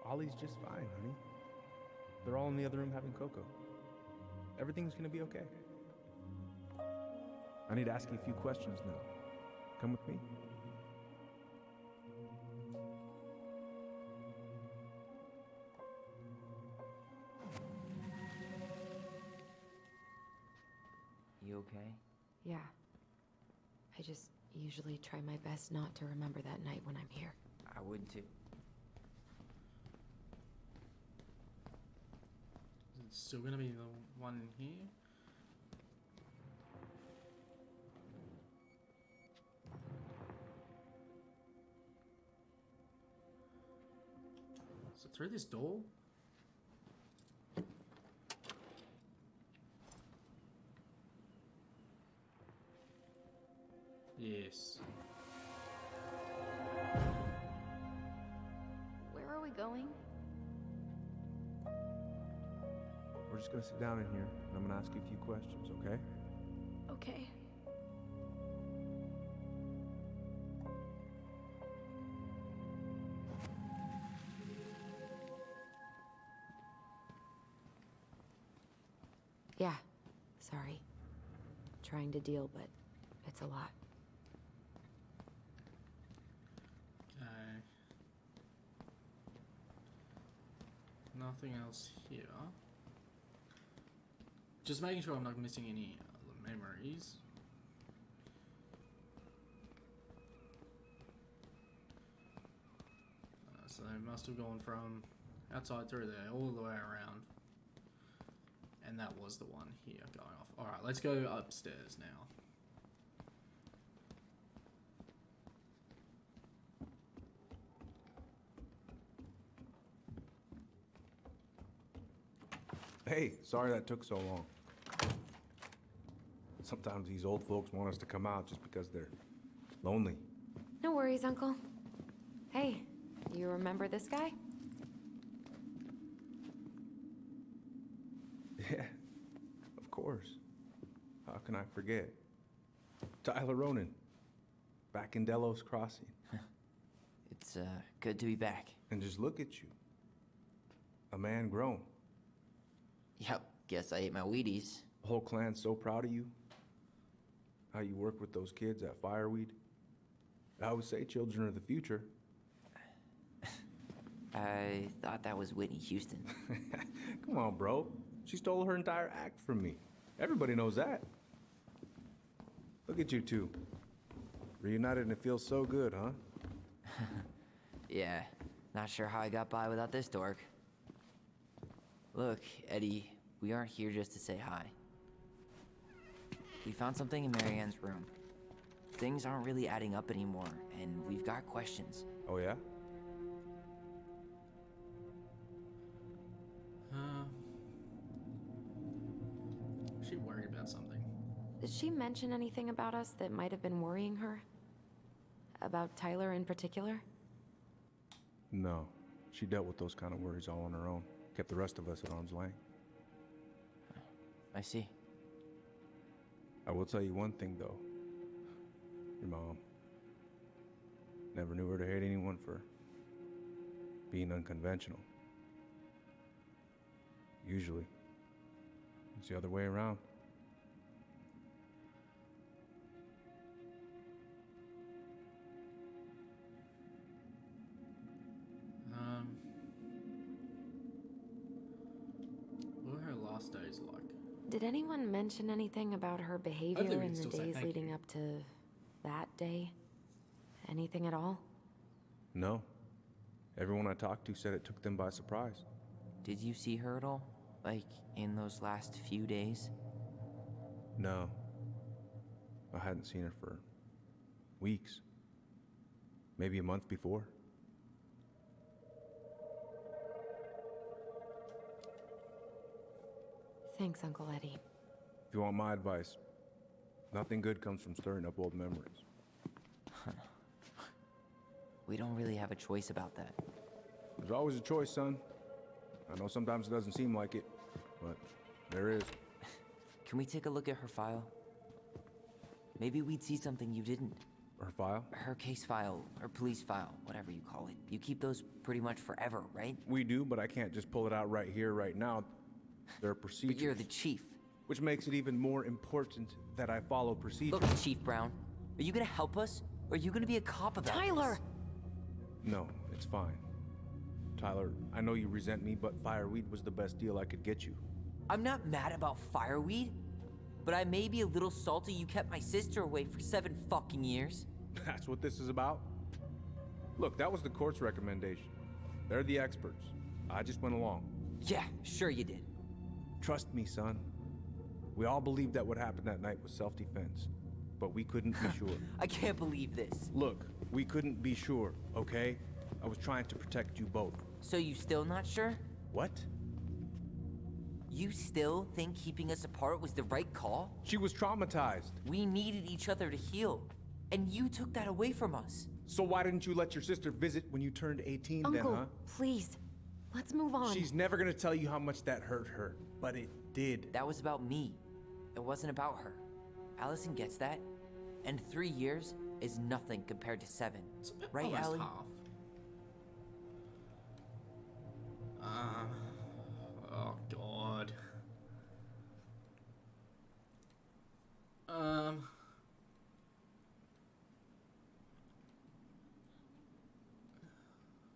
Ollie's just fine, honey. They're all in the other room having cocoa. Everything's gonna be okay. I need to ask you a few questions now. Come with me.
You okay?
Yeah. I just usually try my best not to remember that night when I'm here.
I would too.
Is it still gonna be the one here? Is it through this door? Yes.
Where are we going?
We're just gonna sit down in here, and I'm gonna ask you a few questions, okay?
Okay.
Yeah. Sorry. Trying to deal, but it's a lot.
Okay. Nothing else here. Just making sure I'm not missing any other memories. So they must have gone from outside through there all the way around. And that was the one here going off. Alright, let's go upstairs now.
Hey, sorry that took so long. Sometimes these old folks want us to come out just because they're lonely.
No worries, Uncle. Hey, you remember this guy?
Yeah, of course. How can I forget? Tyler Ronan, back in Delos Crossing.
It's good to be back.
And just look at you. A man grown.
Yep, guess I ate my Wheaties.
The whole clan's so proud of you. How you work with those kids at Fireweed. I always say children are the future.
I thought that was Whitney Houston.
Come on, bro. She stole her entire act from me. Everybody knows that. Look at you two. Reunited and it feels so good, huh?
Yeah, not sure how I got by without this dork. Look, Eddie, we aren't here just to say hi. We found something in Marianne's room. Things aren't really adding up anymore, and we've got questions.
Oh, yeah?
Is she worried about something?
Did she mention anything about us that might have been worrying her? About Tyler in particular?
No. She dealt with those kind of worries all on her own. Kept the rest of us at arm's length.
I see.
I will tell you one thing, though. Your mom. Never knew her to hate anyone for being unconventional. Usually, it's the other way around.
What were her last days like?
Did anyone mention anything about her behavior
we
in
can
the
still say
days
thank
leading
you.
up to that day? Anything at all?
No. Everyone I talked to said it took them by surprise.
Did you see her at all? Like, in those last few days?
No. I hadn't seen her for weeks. Maybe a month before.
Thanks, Uncle Eddie.
If you want my advice, nothing good comes from stirring up old memories.
We don't really have a choice about that.
There's always a choice, son. I know sometimes it doesn't seem like it, but there is.
Can we take a look at her file? Maybe we'd see something you didn't.
Her file?
Her case file, or police file, whatever you call it. You keep those pretty much forever, right?
We do, but I can't just pull it out right here, right now. There are procedures.
But you're the chief.
Which makes it even more important that I follow procedures.
Look, Chief Brown, are you gonna help us? Or are you gonna be a cop about
Tyler!
this?
No, it's fine. Tyler, I know you resent me, but fireweed was the best deal I could get you.
I'm not mad about fireweed, but I may be a little salty you kept my sister away for 7 fucking years.
That's what this is about? Look, that was the court's recommendation. They're the experts. I just went along.
Yeah, sure you did.
Trust me, son. We all believed that what happened that night was self-defense, but we couldn't be sure.
I can't believe this.
Look, we couldn't be sure, okay? I was trying to protect you both.
So you still not sure?
What?
You still think keeping us apart was the right call?
She was traumatized.
We needed each other to heal, and you took that away from us.
So why didn't you let your sister visit when you turned 18
Uncle,
then, huh?
please. Let's move on.
She's never gonna tell you how much that hurt her, but it did.
That was about me. It wasn't about her. Alyson gets that, and 3 years is nothing compared to 7.
It's a bit
Right,
almost
Allie?
half. Oh god.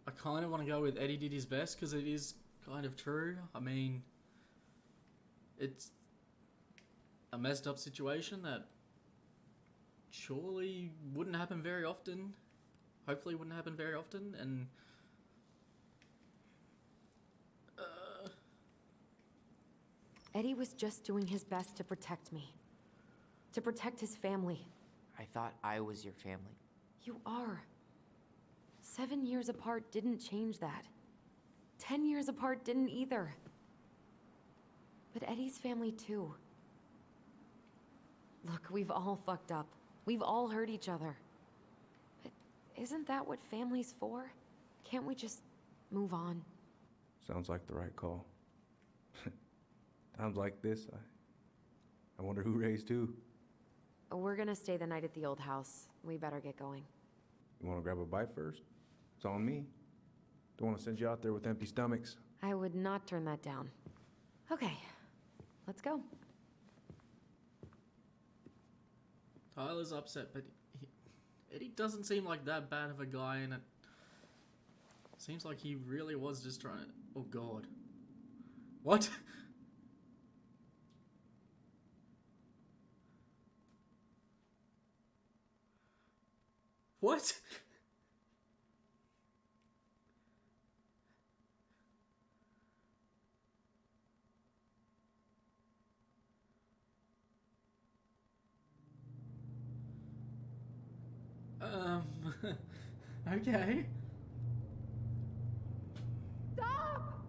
I kind of want to go with Eddie did his best because it is kind of true. I mean, it's a messed up situation that surely wouldn't happen very often. Hopefully wouldn't happen very often, and
Eddie was just doing his best to protect me. To protect his family.
I thought I was your family.
You are. 7 years apart didn't change that. 10 years apart didn't either. But Eddie's family too. Look, we've all fucked up. We've all hurt each other. But isn't that what family's for? Can't we just move on?
Sounds like the right call. Times like this, I wonder who raised who.
We're gonna stay the night at the old house. We better get going.
You want to grab a bite first? It's on me. Don't want to send you out there with empty stomachs.
I would not turn that down. Okay, let's go.
Tyler's upset, but Eddie doesn't seem like that bad of a guy, and it seems like he really was just trying to... Oh god. What? What? Okay.
Stop!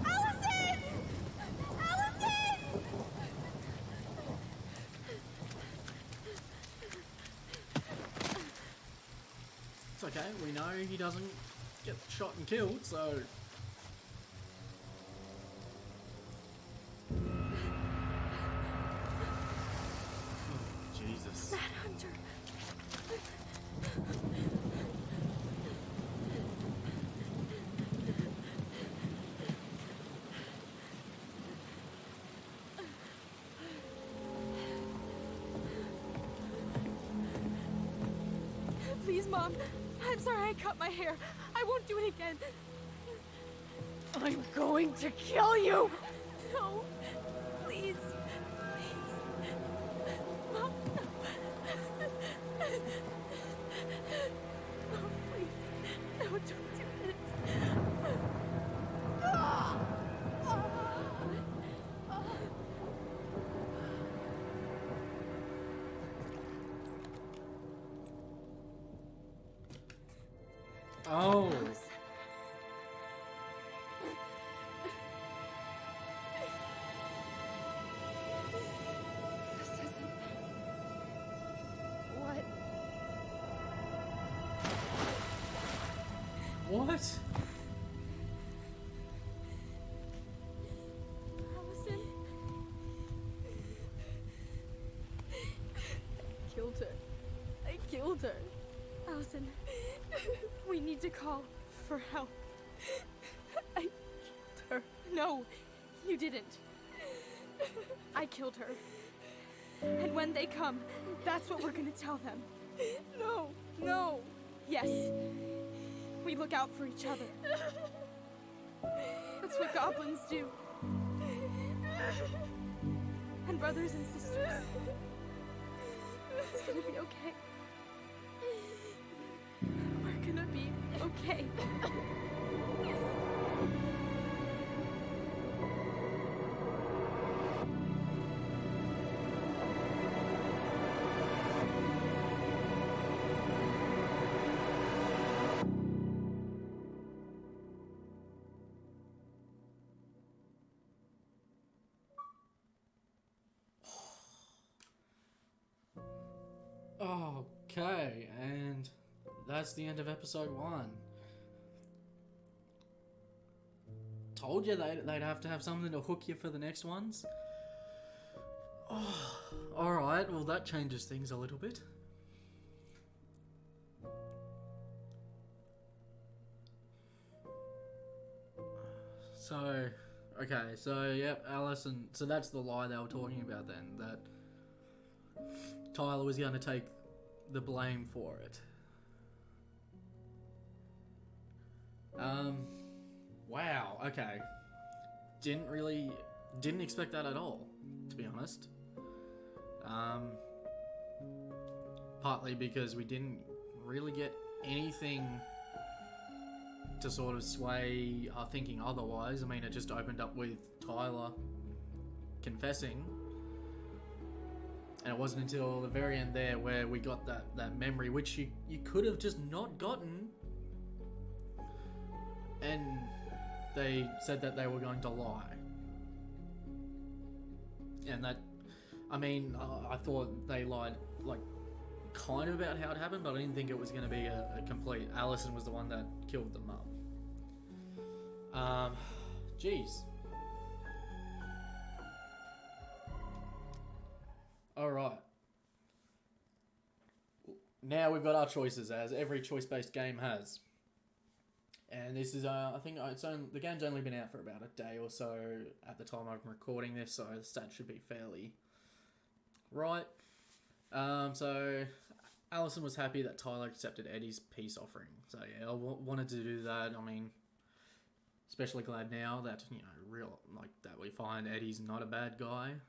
Alyson! Alyson!
It's okay, we know he doesn't get shot and killed, so... Oh, Jesus.
Mad Hunter! Please, Mom. I'm sorry I cut my hair. I won't do it again. I'm going to kill you! No. Please. Please. Mom, no. Mom, please. No, don't do this. Ah! Ah! Ah!
Oh.
This isn't... What?
What?
Alyson? I killed her. I killed her. Alyson, we need to call for help. I killed her. No, you didn't. I killed her. And when they come, that's what we're gonna tell them. No, no. Yes. We look out for each other. That's what goblins do. And brothers and sisters. It's gonna be okay. We're gonna be okay.
Okay, and that's the end of episode 1. Told you they'd have to have something to hook you for the next ones. Oh, alright, well that changes things a little bit. So, okay, so yep, Alyson, so that's the lie they were talking about then, that Tyler was going to take the blame for it. Wow, okay. Didn't expect that at all, to be honest. Partly because we didn't really get anything to sort of sway our thinking otherwise. I mean, it just opened up with Tyler confessing. And it wasn't until the very end there where we got that memory, which you could have just not gotten. And they said that they were going to lie. And that, I mean, I thought they lied, like, kind of about how it happened, but I didn't think it was going to be a complete... Alyson was the one that killed them up. Jeez. Alright. Now we've got our choices, as every choice-based game has. And this is, I think the game's only been out for about a day or so at the time I'm recording this, so the stats should be fairly right. So Alyson was happy that Tyler accepted Eddie's peace offering. So yeah, I wanted to do that. I mean, especially glad now that, you know, that we find Eddie's not a bad guy.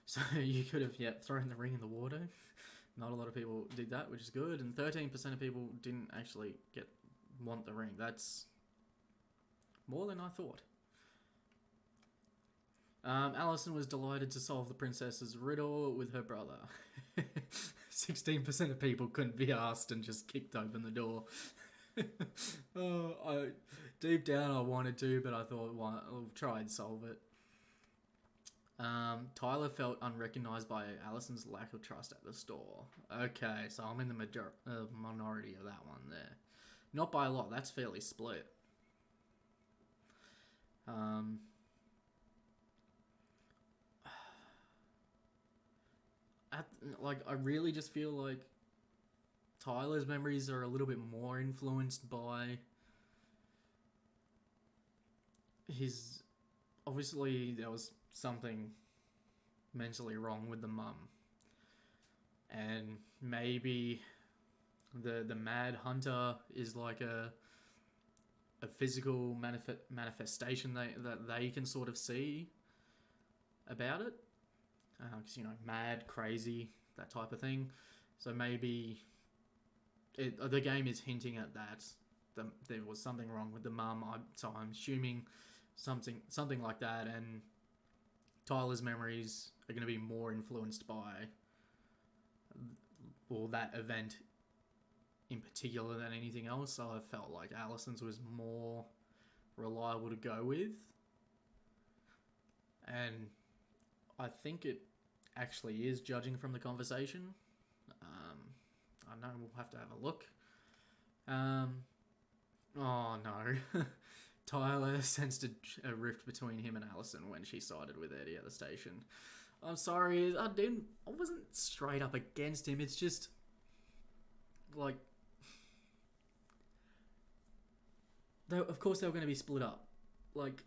So you could have, thrown the ring in the water. Not a lot of people did that, which is good. And 13% of people didn't actually want the ring. That's more than I thought. Alyson was delighted to solve the princess's riddle with her brother. 16% of people couldn't be asked and just kicked open the door. Deep down I wanted to, but I thought, well, I'll try and solve it. Tyler felt unrecognized by Alyson's lack of trust at the store. Okay, so I'm in the minority of that one there. Not by a lot, that's fairly split. I really just feel like Tyler's memories are a little bit more influenced by his... Obviously, there was something mentally wrong with the mum. And maybe the Mad Hunter is like a physical manifestation that they can sort of see about it. Because, mad, crazy, that type of thing. So maybe the game is hinting at that. There was something wrong with the mum. So I'm assuming something like that, and Tyler's memories are going to be more influenced by that event in particular than anything else. So I felt like Alyson's was more reliable to go with. And I think it actually is, judging from the conversation. I know we'll have to have a look. Oh no. Tyler sensed a rift between him and Alyson when she sided with Eddie at the station. I'm sorry, I wasn't straight up against him. It's just like, of course they were going to be split up. Like,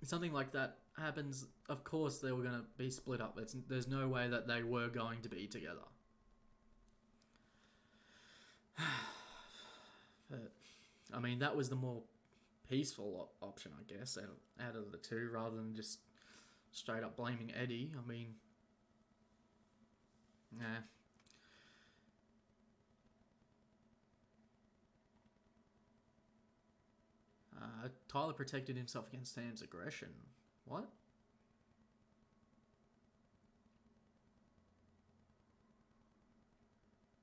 something like that happens, of course they were going to be split up. There's no way that they were going to be together. But, I mean, that was the more peaceful option, I guess, out of the two, rather than just straight up blaming Eddie. I mean, nah. Tyler protected himself against Sam's aggression. What?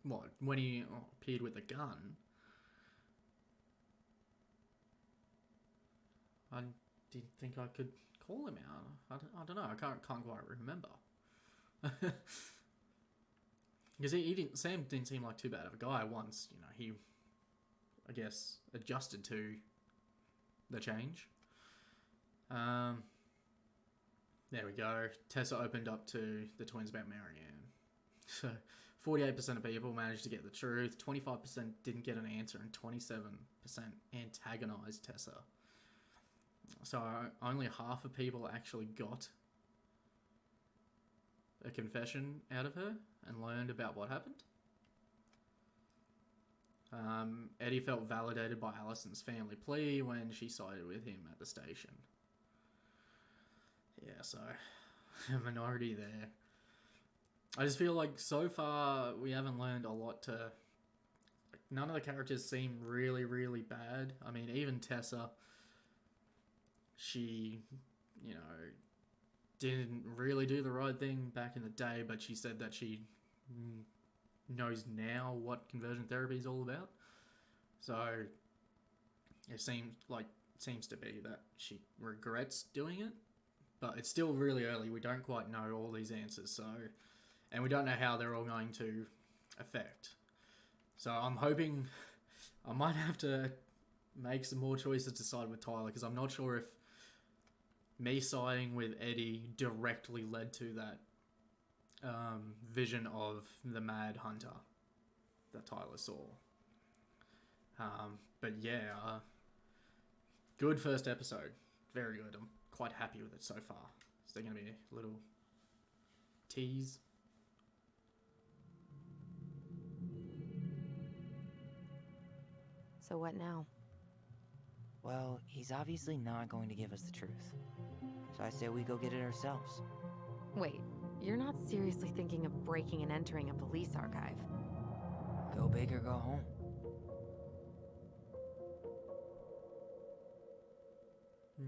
What? When he appeared with a gun? I didn't think I could call him out. I don't know. I can't quite remember. Because Sam didn't seem like too bad of a guy once, he, I guess, adjusted to the change. There we go. Tessa opened up to the twins about Marianne. So 48% of people managed to get the truth, 25% didn't get an answer, and 27% antagonized Tessa. So only half of people actually got a confession out of her and learned about what happened. Eddie felt validated by Alyson's family plea when she sided with him at the station. Yeah, so a minority there. I just feel like so far we haven't learned a lot to... None of the characters seem really, really bad. I mean, even Tessa, she, didn't really do the right thing back in the day, but she said that she knows now what conversion therapy is all about. So it seems to be that she regrets doing it, but it's still really early. We don't quite know all these answers, and we don't know how they're all going to affect. So I'm hoping I might have to make some more choices to side with Tyler, because I'm not sure if me siding with Eddie directly led to that vision of the Mad Hunter that Tyler saw. But yeah, good first episode. Very good. I'm quite happy with it so far. Is there going to be a little tease?
So what now?
Well, he's obviously not going to give us the truth. So I say we go get it ourselves.
Wait, you're not seriously thinking of breaking and entering a police archive?
Go big or go home.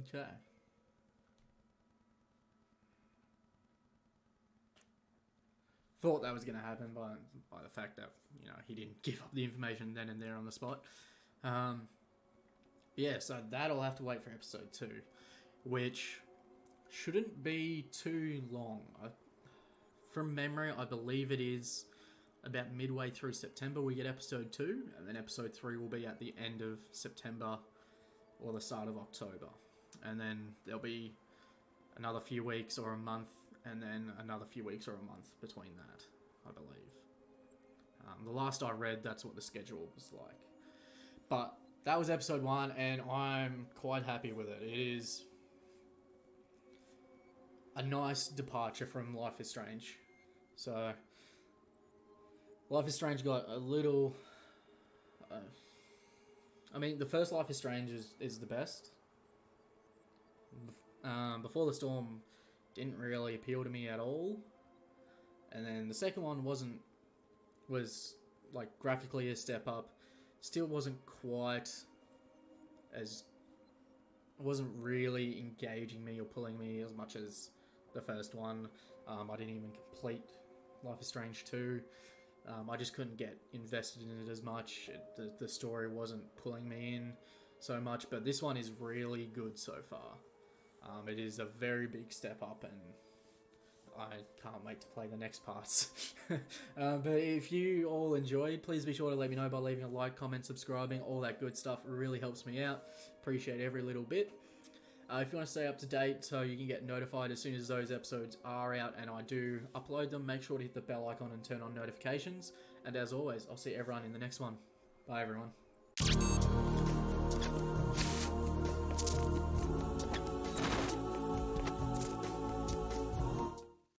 Okay. thought that was going to happen by the fact that, you know, he didn't give up the information then and there on the spot. Yeah, so that'll have to wait for episode 2, which shouldn't be too long. From memory, I believe it is about midway through September we get episode 2, and then episode 3 will be at the end of September or the start of October. And then there'll be another few weeks or a month, and then another few weeks or a month between that, I believe. The last I read, that's what the schedule was like. But that was episode 1, and I'm quite happy with it. It is a nice departure from Life is Strange. So, Life is Strange got a little... I mean, the first Life is Strange is the best. Before the Storm didn't really appeal to me at all. And then the second one was like graphically a step up. Still wasn't quite as... wasn't really engaging me or pulling me as much as the first one. I didn't even complete Life is Strange 2. I just couldn't get invested in it as much. The story wasn't pulling me in so much, but this one is really good so far. It is a very big step up, and I can't wait to play the next parts. But if you all enjoyed, please be sure to let me know by leaving a like, comment, subscribing, all that good stuff. It really helps me out. Appreciate every little bit. If you want to stay up to date so you can get notified as soon as those episodes are out and I do upload them, make sure to hit the bell icon and turn on notifications. And as always, I'll see everyone in the next one. Bye, everyone.